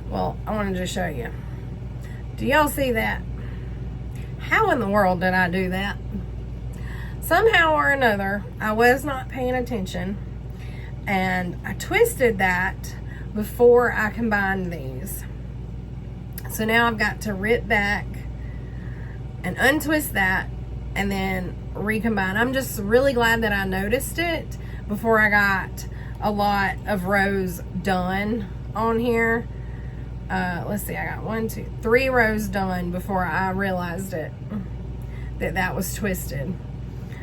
Speaker 1: Well, I wanted to show you. Do y'all see that? How in the world did I do that? Somehow or another, I was not paying attention, and I twisted that before I combined these. So now I've got to rip back and untwist that and then recombine. I'm just really glad that I noticed it before I got a lot of rows done on here. Let's see, I got 1, 2, 3 rows done before I realized it, that was twisted.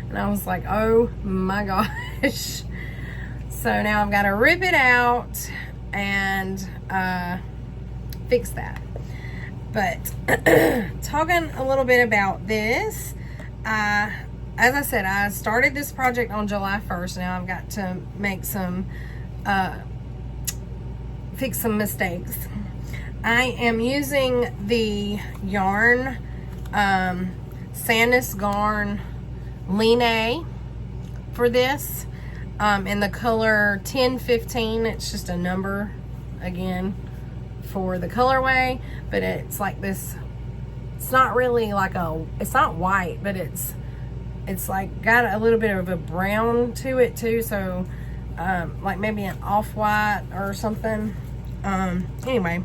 Speaker 1: And I was like, oh my gosh. So now I've got to rip it out and fix that. But talking a little bit about this, as I said, I started this project on July 1st. Now I've got to make some, fix some mistakes. I am using the yarn, Sandnes Garn Line for this, in the color 1015. It's just a number again for the colorway, but it's like this. It's not really like it's not white, but it's like got a little bit of a brown to it too, so like maybe an off-white or something. Anyway,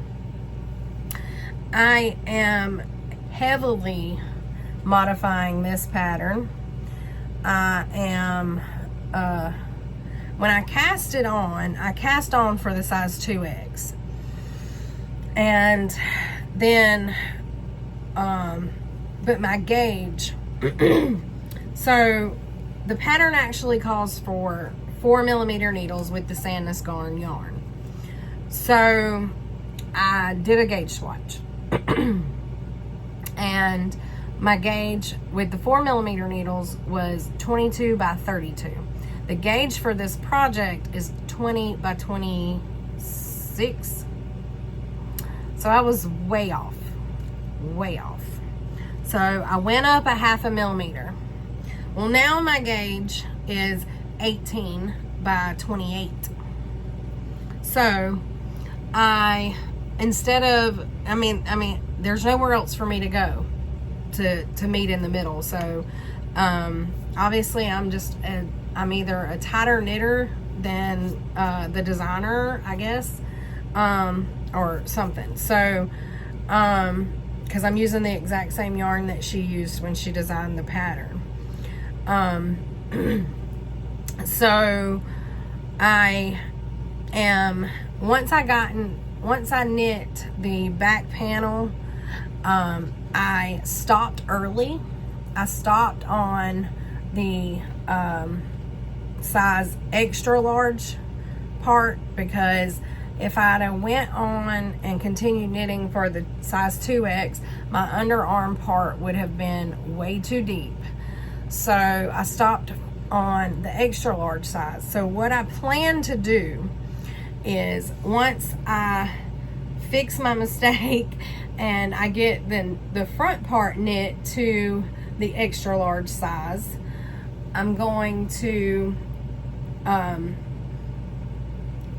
Speaker 1: I am heavily modifying this pattern. I am when I cast it on, I cast on for the size 2X, and then but my gauge so the pattern actually calls for 4mm needles with the Sandnes Garn yarn. So I did a gauge swatch and my gauge with the 4mm needles was 22 by 32. The gauge for this project is 20 by 26. So I was way off. So I went up a 0.5 millimeter. Well, now my gauge is 18 by 28. So instead of, I mean, there's nowhere else for me to go to meet in the middle. So, obviously I'm either a tighter knitter than, the designer, I guess, or something. So, cause I'm using the exact same yarn that she used when she designed the pattern. So I am, once I knit the back panel, I stopped early. I stopped on the size extra large part, because if I'd have went on and continued knitting for the size 2X, my underarm part would have been way too deep. So I stopped on the extra large size. So what I plan to do is, once I fix my mistake and I get the front part knit to the extra large size, I'm going to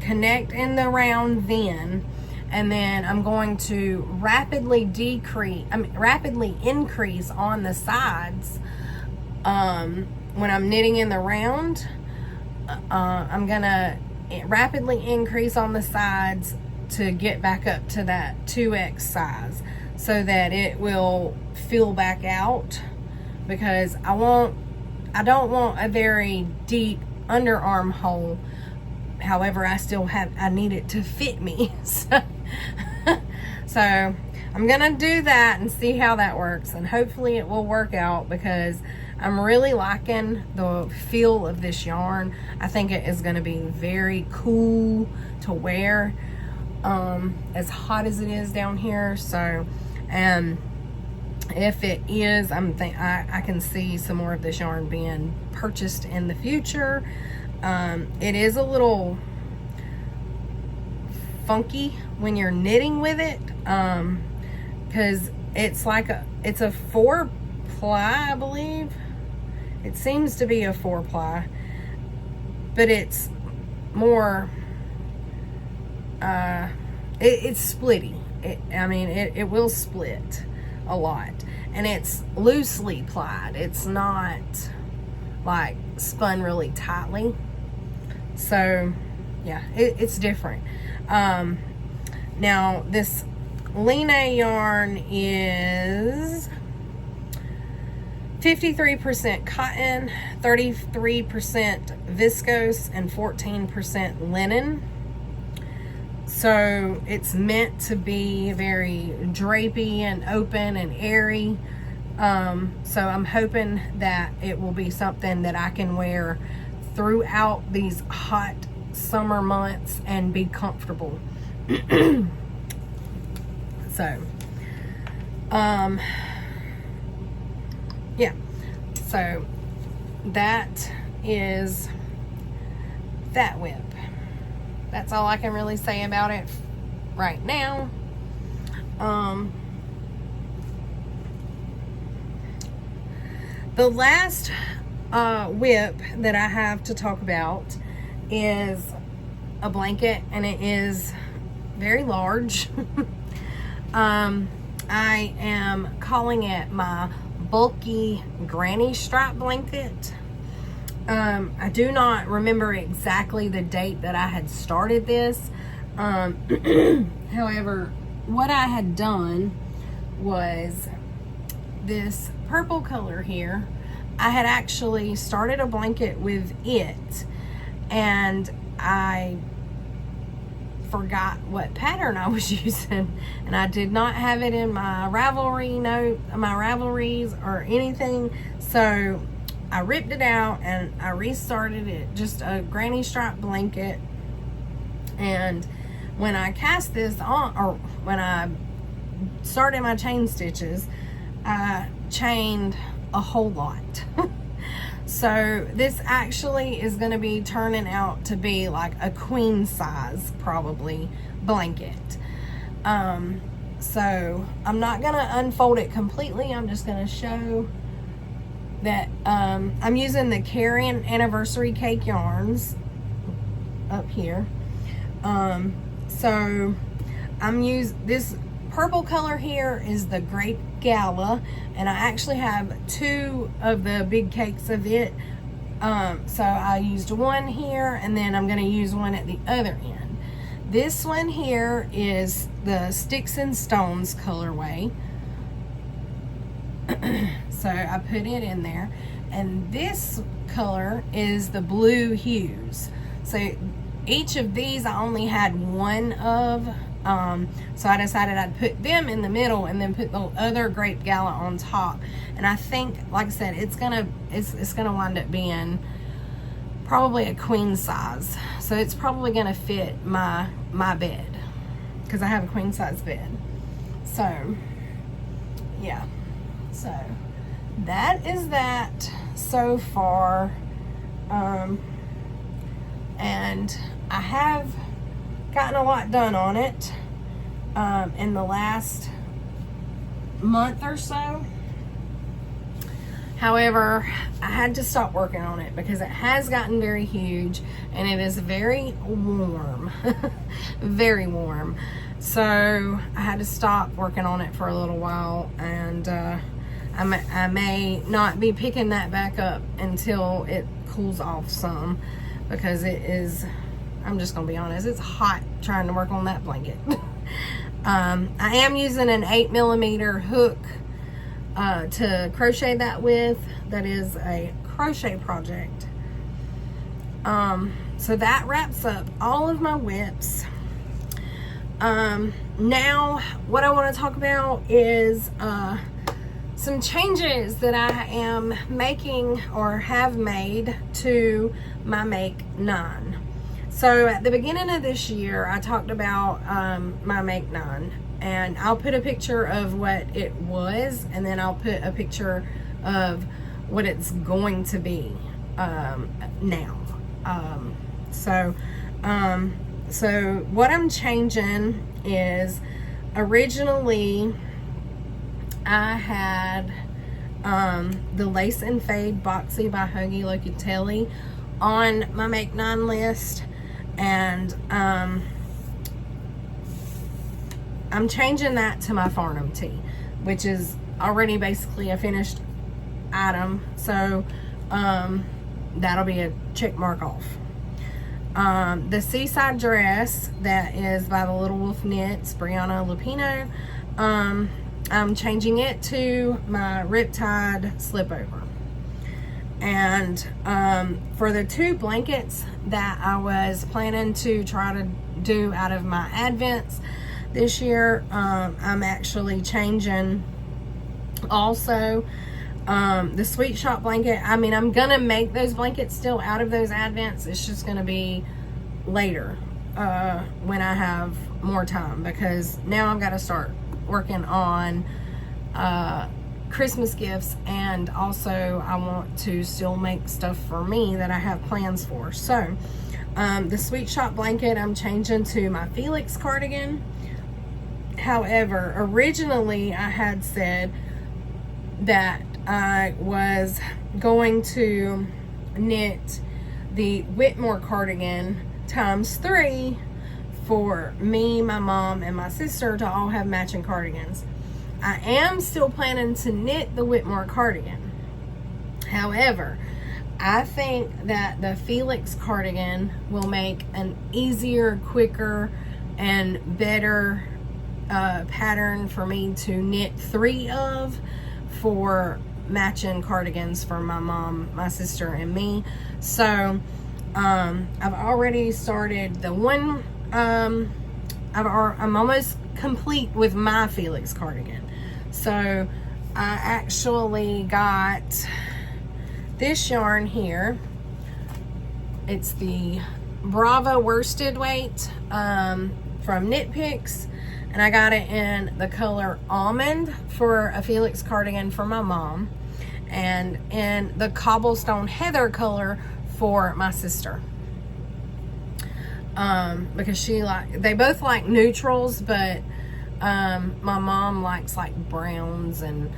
Speaker 1: connect in the round then, and then I'm going to rapidly increase on the sides. When I'm knitting in the round, I'm gonna rapidly increase on the sides to get back up to that 2X size, so that it will fill back out, because I don't want a very deep underarm hole. However, I need it to fit me. So I'm gonna do that and see how that works, and hopefully it will work out, because I'm really liking the feel of this yarn. I think it is gonna be very cool to wear, as hot as it is down here. So, and if it is, I can see some more of this yarn being purchased in the future. It is a little funky when you're knitting with it, because it's a 4-ply, I believe. It seems to be a 4-ply, but it's more, it's splitty. It will split a lot, and it's loosely plied. It's not like spun really tightly. So yeah, it's different. Now this Line yarn is 53% cotton, 33% viscose, and 14% linen. So it's meant to be very drapey and open and airy. So I'm hoping that it will be something that I can wear throughout these hot summer months and be comfortable. So, yeah. So that is that whip. That's all I can really say about it right now. The last whip that I have to talk about is a blanket, and it is very large. I am calling it my bulky granny strap blanket. I do not remember exactly the date that I had started this. However, what I had done was this purple color here. I had actually started a blanket with it, and I forgot what pattern I was using, and I did not have it in my Ravelries or anything. So I ripped it out and I restarted it, just a granny strap blanket. And when I cast this on, or when I started my chain stitches, I chained a whole lot. So this actually is going to be turning out to be like a queen size, probably, blanket. So I'm not going to unfold it completely. I'm just going to show that I'm using the Carrion Anniversary Cake yarns. up here. So I'm this purple color here is the Grape Gala, and I actually have 2 of the big cakes of it. So I used one here, and then I'm going to use one at the other end. This one here is the Sticks and Stones colorway. So I put it in there, and this color is the Blue Hues. So each of these I only had one of, so I decided I'd put them in the middle and then put the other Grape Gala on top. And I think, like I said, it's gonna wind up being probably a queen size, so it's probably gonna fit my bed, because I have a queen size bed. So yeah, so that is that so far. And I have gotten a lot done on it in the last month or so. However, I had to stop working on it because it has gotten very huge, and it is very warm. Very warm. So I had to stop working on it for a little while, and I may not be picking that back up until it cools off some, because it is, I'm just gonna be honest, it's hot trying to work on that blanket. I am using an 8mm hook to crochet that with. That is a crochet project. So that wraps up all of my whips. Now what I want to talk about is some changes that I am making or have made to my Make 9. So at the beginning of this year, I talked about my Make 9, and I'll put a picture of what it was, and then I'll put a picture of what it's going to be now. So what I'm changing is, originally I had the Lace and Fade Boxy by Hoagie Locatelli on my Make 9 list, and I'm changing that to my Farnham tee, which is already basically a finished item. So that'll be a check mark off. The Seaside Dress, that is by the Little Wolf Knits, Brianna Lupino, I'm changing it to my Riptide Slipover. And for the 2 blankets that I was planning to try to do out of my Advents this year, I'm actually changing also the Sweet Shop blanket. I mean, I'm gonna make those blankets still out of those Advents. It's just gonna be later when I have more time, because now I've got to start working on Christmas gifts, and also I want to still make stuff for me that I have plans for. So the Sweet Shop blanket I'm changing to my Felix cardigan. However, originally I had said that I was going to knit the Whitmoor cardigan ×3 for me, my mom, and my sister to all have matching cardigans. I am still planning to knit the Whitmoor cardigan. However, I think that the Felix cardigan will make an easier, quicker, and better pattern for me to knit 3 of for matching cardigans for my mom, my sister, and me. So I've already started the one. I'm almost complete with my Felix cardigan. So I actually got this yarn here. It's the Brava worsted weight from Knit Picks, and I got it in the color Almond for a Felix cardigan for my mom, and in the Cobblestone Heather color for my sister. Because they both like neutrals, but my mom likes like browns and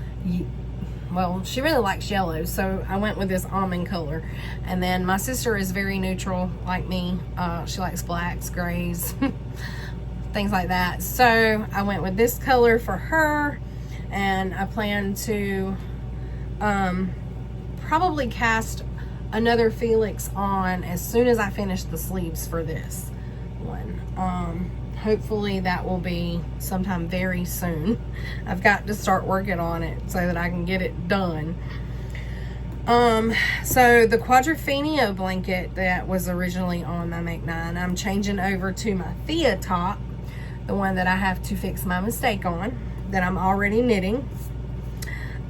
Speaker 1: well, she really likes yellow, so I went with this almond color. And then my sister is very neutral like me. She likes blacks, grays, things like that. So I went with this color for her, and I plan to probably cast another Felix on as soon as I finish the sleeves for this one. Hopefully that will be sometime very soon. I've got to start working on it so that I can get it done. So the Quadrophenia blanket that was originally on my Make 9, I'm changing over to my Thea top, the one that I have to fix my mistake on, that I'm already knitting.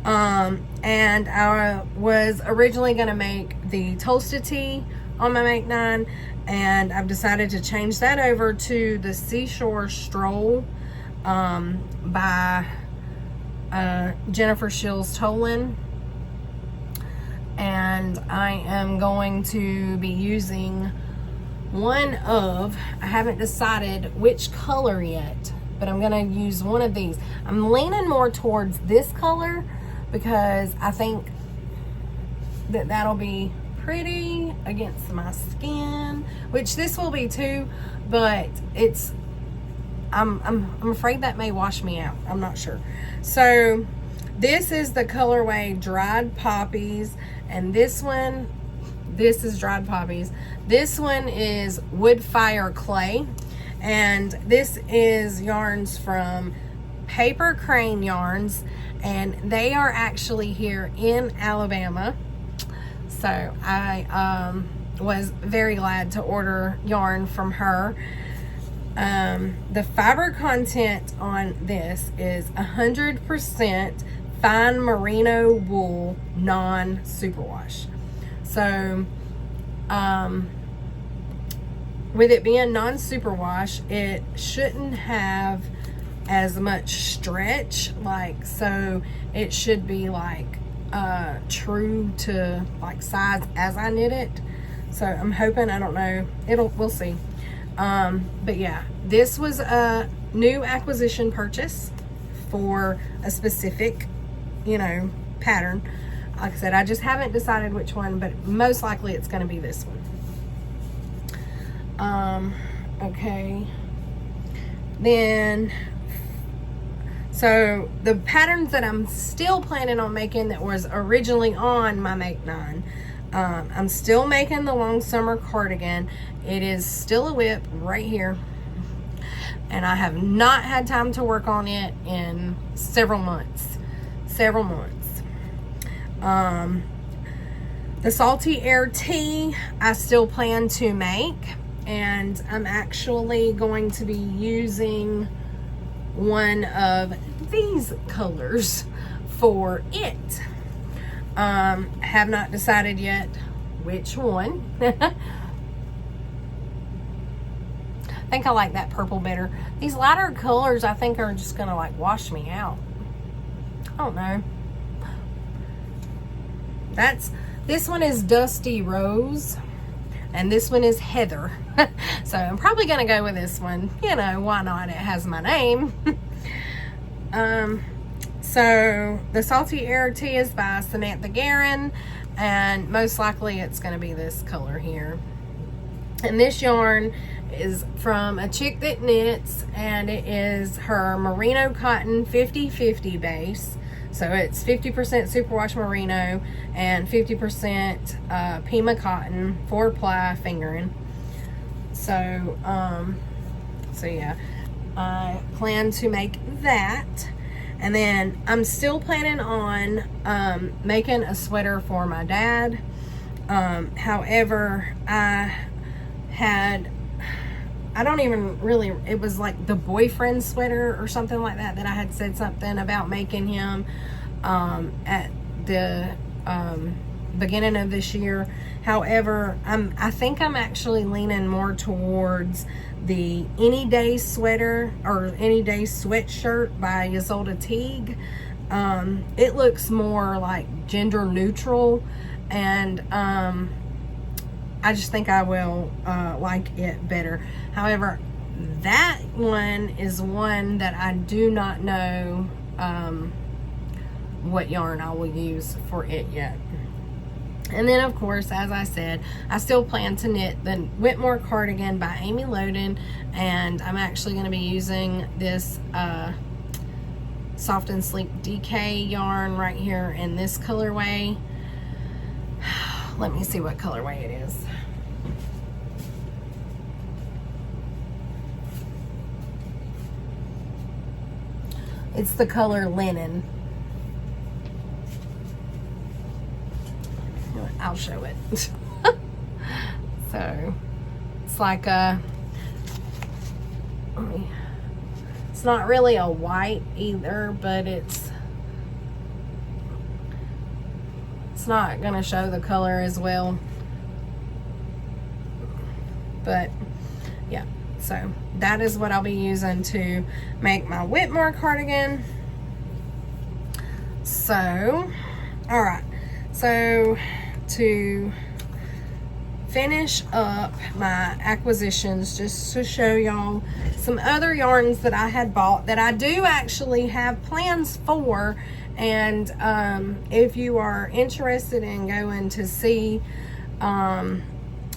Speaker 1: And I was originally going to make the Toasted Tea on my Make 9, and I've decided to change that over to the Seashore Stroll by Jennifer Shields Tolan. And I am going to be using one of, I haven't decided which color yet, but I'm going to use one of these. I'm leaning more towards this color because I think that that'll be pretty against my skin, which this will be too, but it's I'm afraid that may wash me out. I'm not sure. So this is the colorway Dried Poppies, and this is Dried Poppies. This one is Wood Fire Clay, and this is yarns from Paper Crane Yarns, and they are actually here in Alabama. So I was very glad to order yarn from her. The fiber content on this is 100% fine merino wool, non-superwash. So with it being non-superwash, it shouldn't have as much stretch, like, so it should be like true to like size as I knit it. So I'm hoping, I don't know, we'll see. But yeah, this was a new acquisition purchase for a specific, pattern. Like I said, I just haven't decided which one, but most likely it's going to be this one. Okay. Then, so the patterns that I'm still planning on making that was originally on my Make 9, I'm still making the long summer cardigan. It is still a whip right here, and I have not had time to work on it in several months. The Salty Air Tea I still plan to make, and I'm actually going to be using one of these colors for it. Have not decided yet which one. I think I like that purple better. These lighter colors I think are just gonna like wash me out. I don't know. This one is Dusty Rose, and this one is Heather. So I'm probably gonna go with this one. Why not? It has my name. So the Salty Air Tea is by Samantha Guerin, and most likely it's going to be this color here. And this yarn is from a chick that knits, and it is her merino cotton 50/50 base. So it's 50% superwash merino and 50% Pima cotton 4-ply fingering. So yeah, I plan to make that. And then I'm still planning on making a sweater for my dad. However, it was like the boyfriend sweater or something like that I had said something about making him at the beginning of this year. However, I think I'm actually leaning more towards the Any Day sweater or Any Day sweatshirt by Ysolda Teague. It looks more like gender neutral, and I just think I will like it better. However, that one is one that I do not know what yarn I will use for it yet. And then, of course, as I said, I still plan to knit the Whitmoor cardigan by Amy Loden, and I'm actually going to be using this Soft and Sleek DK yarn right here in this colorway. Let me see what colorway it is. It's the color Linen. I'll show it. So it's like it's not really a white either, but it's not gonna show the color as well. But yeah, so that is what I'll be using to make my Whitmoor cardigan. So, all right, so to finish up my acquisitions, just to show y'all some other yarns that I had bought that I do actually have plans for. And if you are interested in going to see, I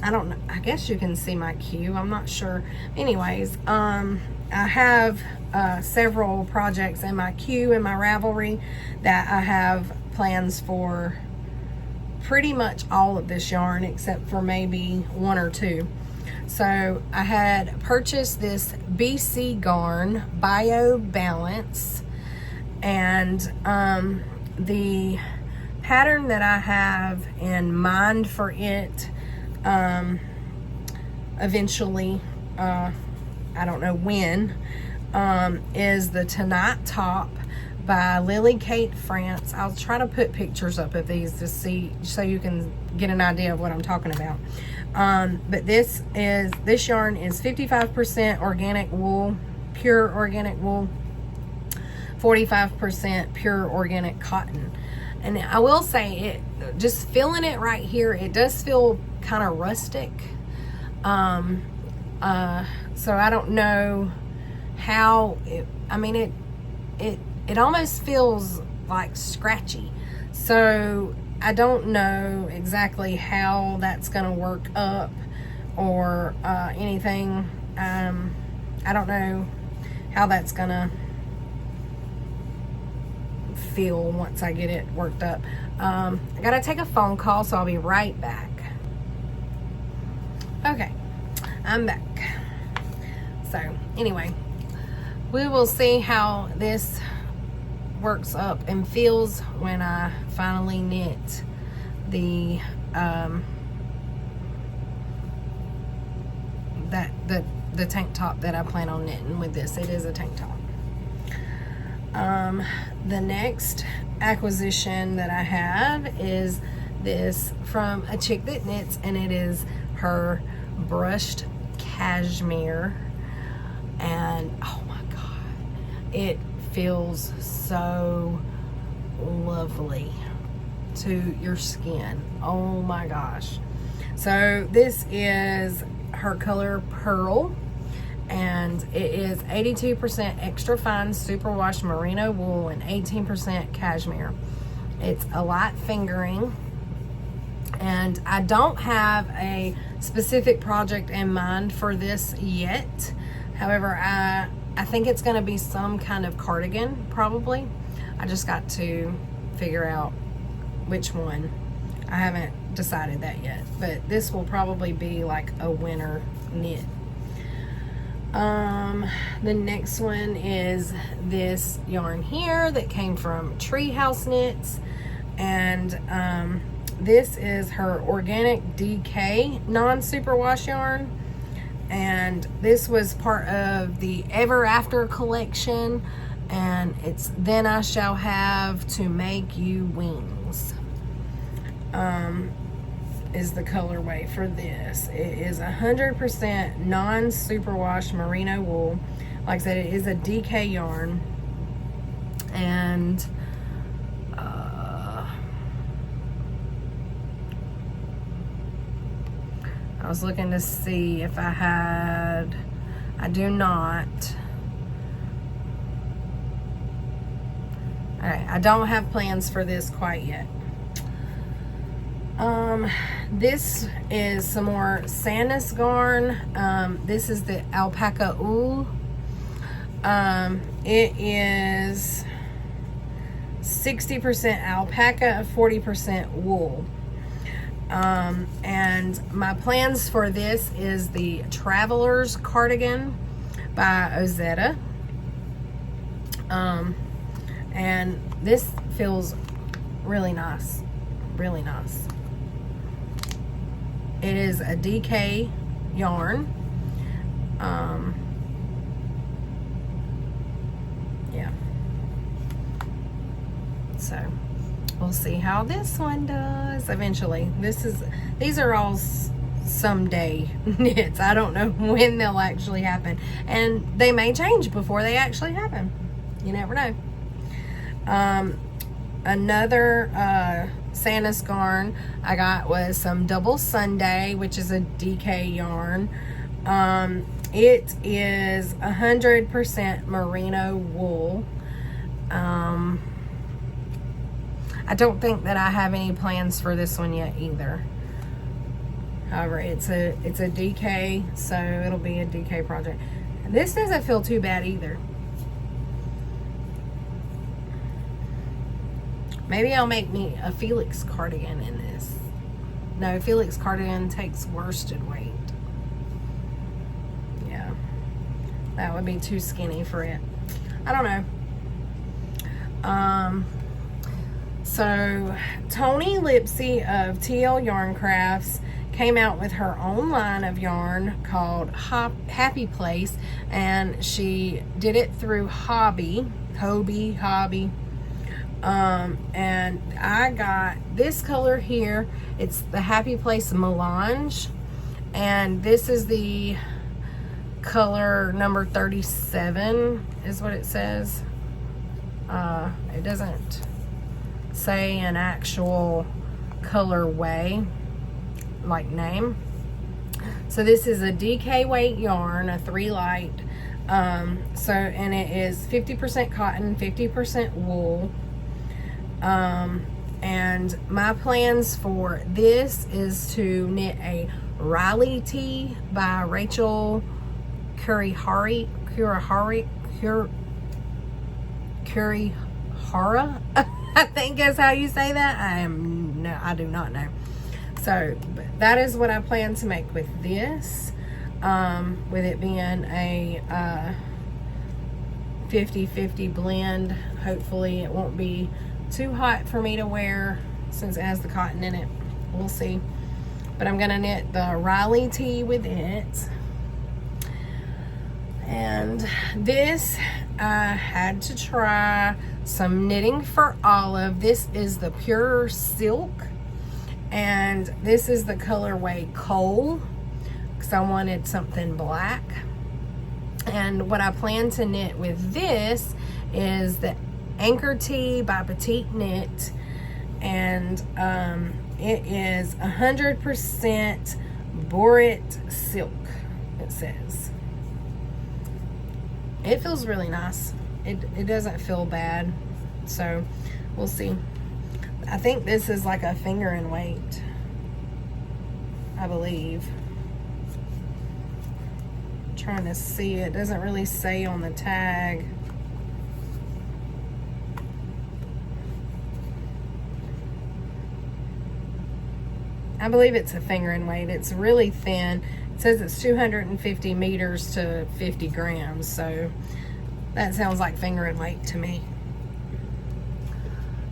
Speaker 1: don't know, I guess you can see my queue, I'm not sure. Anyways, I have several projects in my queue in my Ravelry that I have plans for pretty much all of this yarn except for maybe one or two. So I had purchased this BC Garn Bio Balance, and the pattern that I have in mind for it eventually, I don't know when, is the Tonight Top by Lily Kate France. I'll try to put pictures up of these to see, so you can get an idea of what I'm talking about. But this yarn is 55% organic wool, pure organic wool, 45% pure organic cotton. And I will say, it just feeling it right here, it does feel kind of rustic. So I don't know how it almost feels like scratchy. So I don't know exactly how that's gonna work up or anything. I don't know how that's gonna feel once I get it worked up. I gotta take a phone call, so I'll be right back. Okay, I'm back. So anyway, we will see how this works up and feels when I finally knit the the tank top that I plan on knitting with this. It is a tank top. The next acquisition that I have is this from a chick that knits, and it is her brushed cashmere, and oh my god, it feels so lovely to your skin. Oh my gosh. So this is her color Pearl, and it is 82% extra fine superwash merino wool and 18% cashmere. It's a light fingering, and I don't have a specific project in mind for this yet. However, I think it's going to be some kind of cardigan, probably. I just got to figure out which one. I haven't decided that yet, but this will probably be like a winter knit. The next one is this yarn here that came from Treehouse Knits, and this is her organic DK non-superwash yarn, and this was part of the Ever After collection, and it's Then I Shall Have to Make You Wings. Is the colorway for this. It is 100% non-superwash merino wool. Like I said, it is a DK yarn, and I was looking to see if I had, I do not Okay, I don't have plans for this quite yet. This is some more Sandus yarn. This is the alpaca wool. It is 60% alpaca, 40% wool. And my plans for this is the Traveler's Cardigan by Ozetta. And this feels really nice. Really nice. It is a DK yarn. Yeah. So we'll see how this one does eventually. These are all someday knits. I don't know when they'll actually happen, and they may change before they actually happen. You never know. Another Sandus yarn I got was some Double Sunday, which is a DK yarn. It is 100% merino wool. I don't think that I have any plans for this one yet either. However, it's a DK, so it'll be a DK project. This doesn't feel too bad either. Maybe I'll make me a Felix cardigan in this. No, Felix cardigan takes worsted weight. Yeah, that would be too skinny for it. I don't know. So Tony Lipsy of TL Yarn Crafts came out with her own line of yarn called Happy Place, and she did it through Hobby. And I got this color here. It's the Happy Place Melange, and this is the color number 37 is what it says. It doesn't say an actual colorway like name. So this is a DK weight yarn, a 3 light. And it is 50% cotton, 50% wool. And my plans for this is to knit a Riley tee by Rachel Kurihara, I think is how you say that. I do not know. So that is what I plan to make with this, with it being a 50-50 blend. Hopefully it won't be too hot for me to wear since it has the cotton in it. We'll see. But I'm gonna knit the Riley tee with it. And this, I had to try some knitting for Olive. This is the Pure Silk, and this is the colorway Coal, because I wanted something black. And what I plan to knit with this is the Anchor Tee by Petite Knit, and it is 100% Borit silk, it says. It feels really nice. It doesn't feel bad, so we'll see. I think this is like a finger and weight, I believe. I'm trying to see, it doesn't really say on the tag. I believe it's a finger and weight. It's really thin. It says it's 250 meters to 50 grams, so that sounds like finger and weight to me.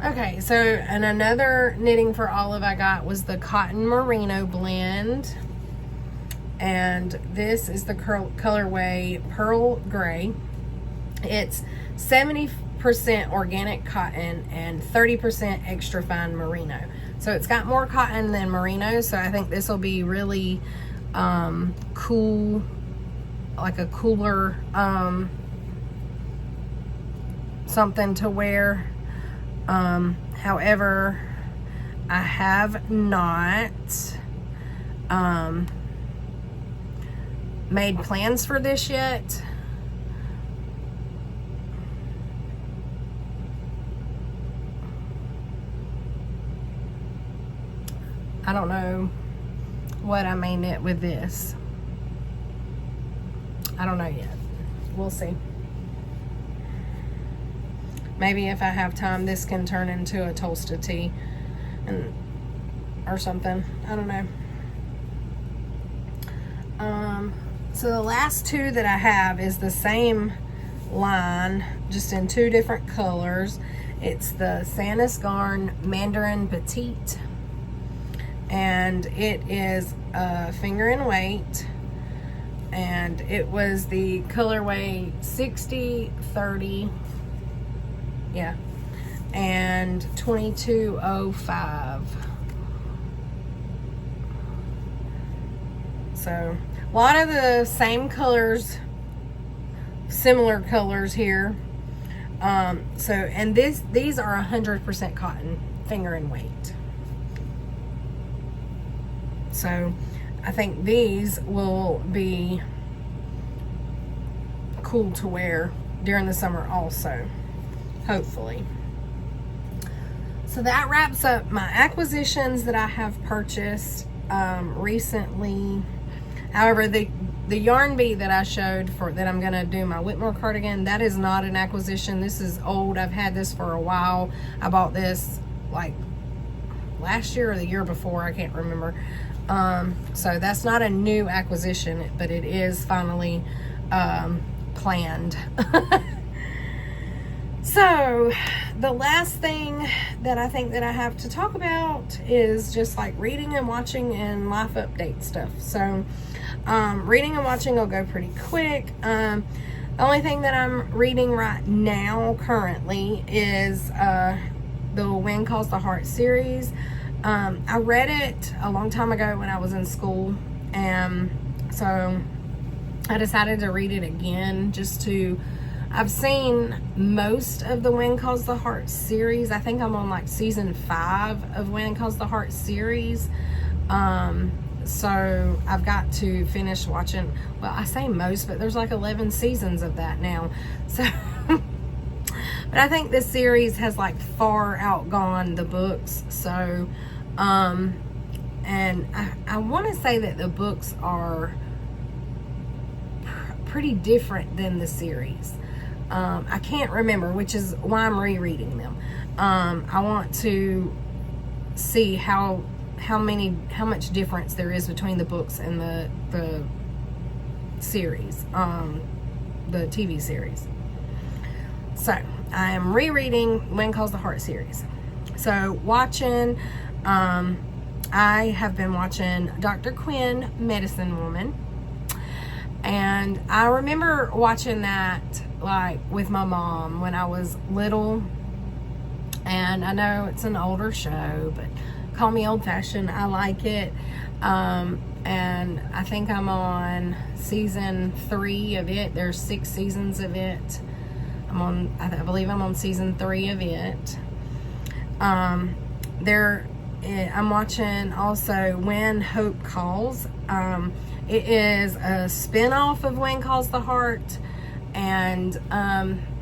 Speaker 1: Okay, so and another knitting for Olive I got was the Cotton Merino blend, and this is the colorway Pearl Gray. It's 70% organic cotton and 30% extra fine merino. So it's got more cotton than merino, so I think this will be really cool, like a cooler something to wear. However, I have not made plans for this yet. I don't know what I may knit with this. I don't know yet. We'll see. Maybe if I have time, this can turn into a toasted tee or something. I don't know. So the last two that I have is the same line, just in two different colors. It's the Santa's Garn Mandarin Petite, and it is a finger in weight, and it was the colorway 60/30, yeah, and 2205. So a lot of the same colors, similar colors here. And these are 100% cotton, finger and weight. So I think these will be cool to wear during the summer also, hopefully. So that wraps up my acquisitions that I have purchased recently. However, the yarn bee that I showed that I'm going to do my Whitmoor cardigan, that is not an acquisition. This is old. I've had this for a while. I bought this like last year or the year before. I can't remember. So that's not a new acquisition, but it is finally planned. So the last thing that I think that I have to talk about is just like reading and watching and life update stuff. So reading and watching will go pretty quick. The only thing that I'm reading right now currently is the Wind Calls the Heart series. I read it a long time ago when I was in school, and so I decided to read it again just to... I've seen most of the Wind Calls the Heart series. I think I'm on like season 5 of Wind Calls the Heart series. So I've got to finish watching, well, I say most, but there's like 11 seasons of that now. So, but I think this series has like far outgone the books. So, and I want to say that the books are pretty different than the series. I can't remember, which is why I'm rereading them. I want to see how much difference there is between the books and the series, the TV series. So I am rereading Wind Calls the Heart series. So watching, I have been watching Dr. Quinn, Medicine Woman, and I remember watching that like with my mom when I was little. And I know it's an older show, but call me old-fashioned, I like it. And I think I'm on season 3 of it. There's 6 seasons of it. I believe I'm on season 3 of it. I'm watching also When Hope Calls. It is a spin-off of When Calls the Heart, and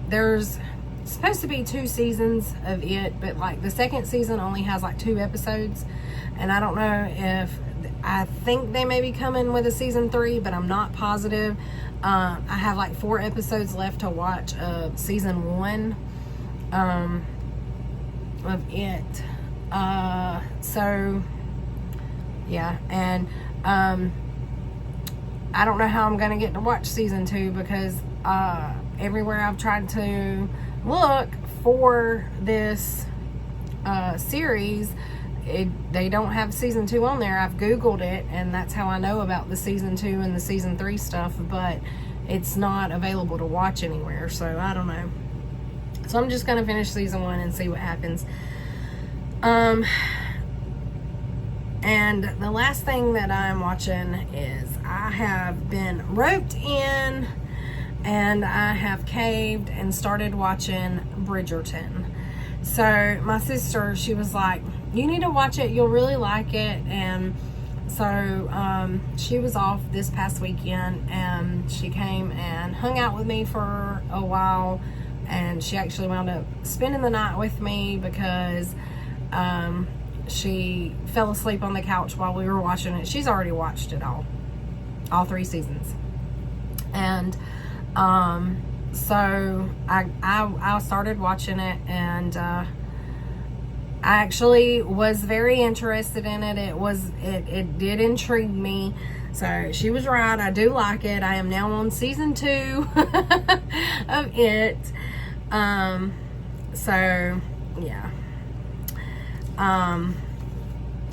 Speaker 1: there's supposed to be 2 seasons of it, but like the second season only has like 2 episodes, and I don't know if, I think they may be coming with a season 3, but I'm not positive. I have like 4 episodes left to watch of season 1 of it. So yeah, and I don't know how I'm gonna get to watch season 2 because everywhere I've tried to look for this series, they don't have season 2 on there. I've googled it, and that's how I know about the season 2 and the season 3 stuff, but it's not available to watch anywhere, so I don't know. So I'm just gonna finish season 1 and see what happens. And the last thing that I'm watching is I have been roped in and I have caved and started watching Bridgerton. So my sister, she was like, you need to watch it, you'll really like it. And so she was off this past weekend, and she came and hung out with me for a while, and she actually wound up spending the night with me because she fell asleep on the couch while we were watching it. She's already watched it all 3 seasons. And so I started watching it, and I actually was very interested in it. It did intrigue me. So she was right. I do like it. I am now on season 2 of it. So yeah.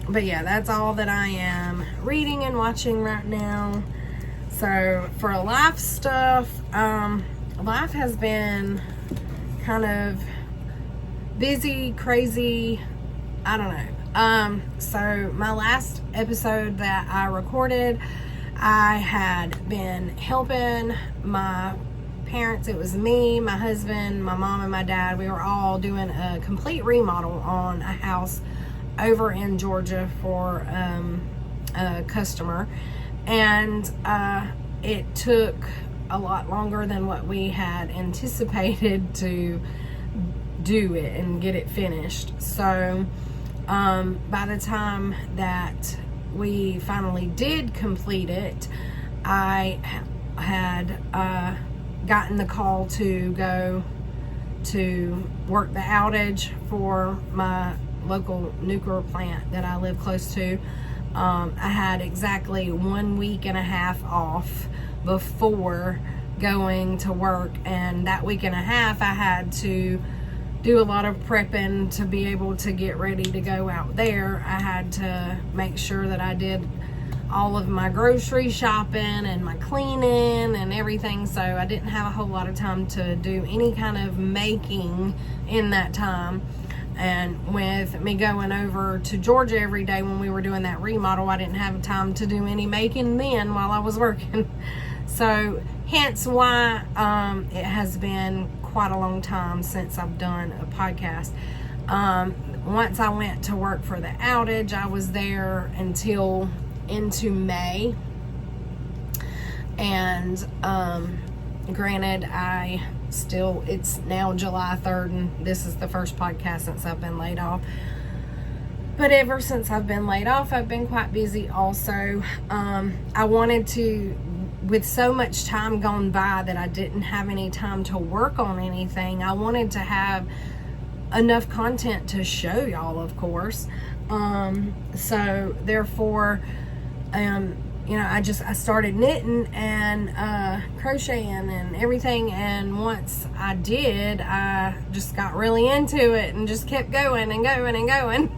Speaker 1: But yeah, that's all that I am reading and watching right now. So for life stuff, life has been kind of busy, crazy, I don't know. So my last episode that I recorded, I had been helping my parents. It was me, my husband, my mom, and my dad. We were all doing a complete remodel on a house over in Georgia for a customer. And it took a lot longer than what we had anticipated to do it and get it finished. So by the time that we finally did complete it, I had gotten the call to go to work the outage for my local nuclear plant that I live close to. I had exactly 1 week and a half off before going to work, and that week and a half I had to do a lot of prepping to be able to get ready to go out there. I had to make sure that I did all of my grocery shopping and my cleaning and everything, so I didn't have a whole lot of time to do any kind of making in that time. And with me going over to Georgia every day when we were doing that remodel, I didn't have time to do any making then while I was working. So hence why it has been quite a long time since I've done a podcast. Once I went to work for the outage, I was there until into May. And granted, it's now July 3rd, and this is the first podcast since I've been laid off. But ever since I've been laid off, I've been quite busy also. I wanted to, with so much time gone by that I didn't have any time to work on anything, I wanted to have enough content to show y'all, of course. So therefore, I started knitting and crocheting and everything, and once I did, I just got really into it and just kept going and going and going.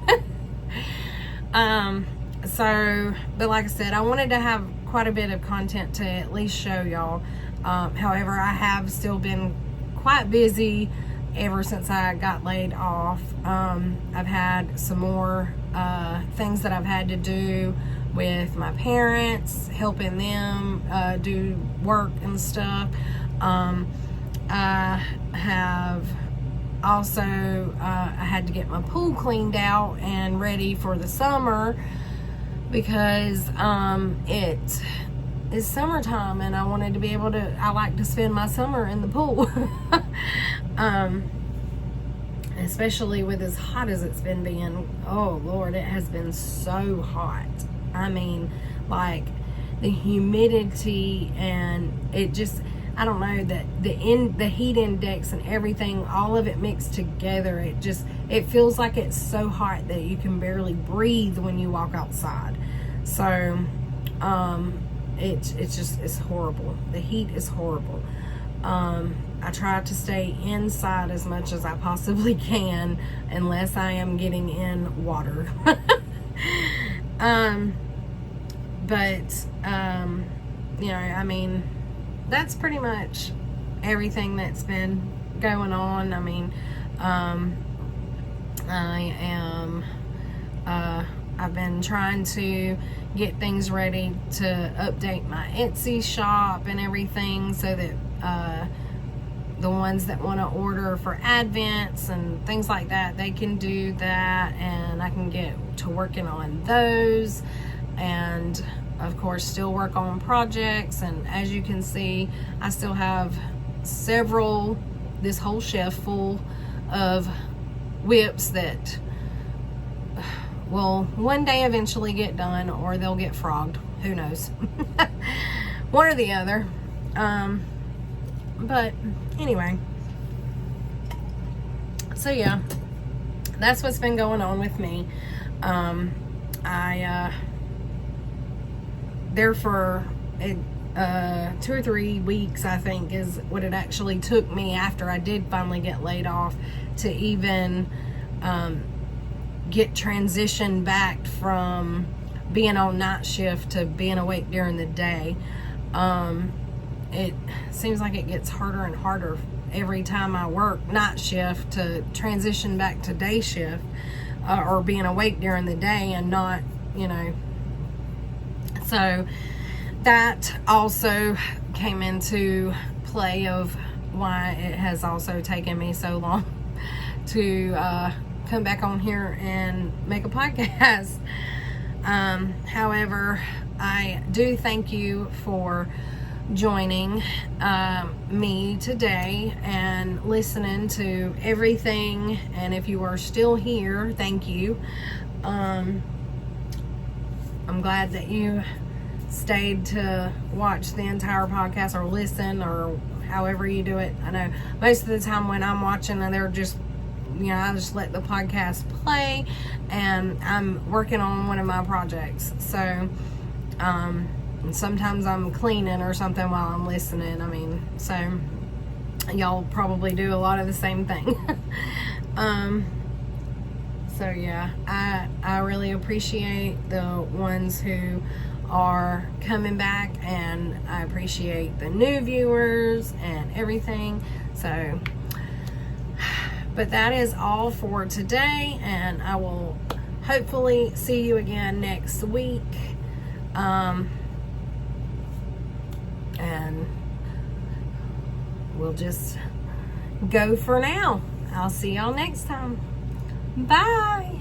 Speaker 1: But like I said, I wanted to have quite a bit of content to at least show y'all. However, I have still been quite busy ever since I got laid off. I've had some more things that I've had to do with my parents, helping them do work and stuff. I have also I had to get my pool cleaned out and ready for the summer, because it is summertime and I wanted to be able to, I like to spend my summer in the pool. Especially with as hot as it's been being. Oh Lord, it has been so hot. I mean, like the humidity, and it just, I don't know, that the heat index and everything, all of it mixed together, it feels like it's so hot that you can barely breathe when you walk outside. So it's horrible. The heat is horrible. I try to stay inside as much as I possibly can, unless I am getting in water. I mean, that's pretty much everything that's been going on. I mean, I've been trying to get things ready to update my Etsy shop and everything, so that the ones that want to order for Advents and things like that, they can do that, and I can get to working on those, and of course still work on projects. And as you can see, I still have this whole shelf full of whips that will one day eventually get done, or they'll get frogged. Who knows? One or the other. But anyway, so yeah, that's what's been going on with me. There for 2 or 3 weeks, I think, is what it actually took me after I did finally get laid off to even get transitioned back from being on night shift to being awake during the day. It seems like it gets harder and harder every time I work night shift to transition back to day shift, or being awake during the day and not, you know. So that also came into play of why it has also taken me so long to come back on here and make a podcast. However, I do thank you for joining me today and listening to everything. And if you are still here, thank you. I'm glad that you stayed to watch the entire podcast, or listen, or however you do it. I know most of the time when I'm watching, and they're just, you know, I just let the podcast play and I'm working on one of my projects. So and sometimes I'm cleaning or something while I'm listening. I mean, so y'all probably do a lot of the same thing. So yeah, I really appreciate the ones who are coming back, and I appreciate the new viewers and everything. So, but that is all for today, and I will hopefully see you again next week. And we'll just go for now. I'll see y'all next time. Bye.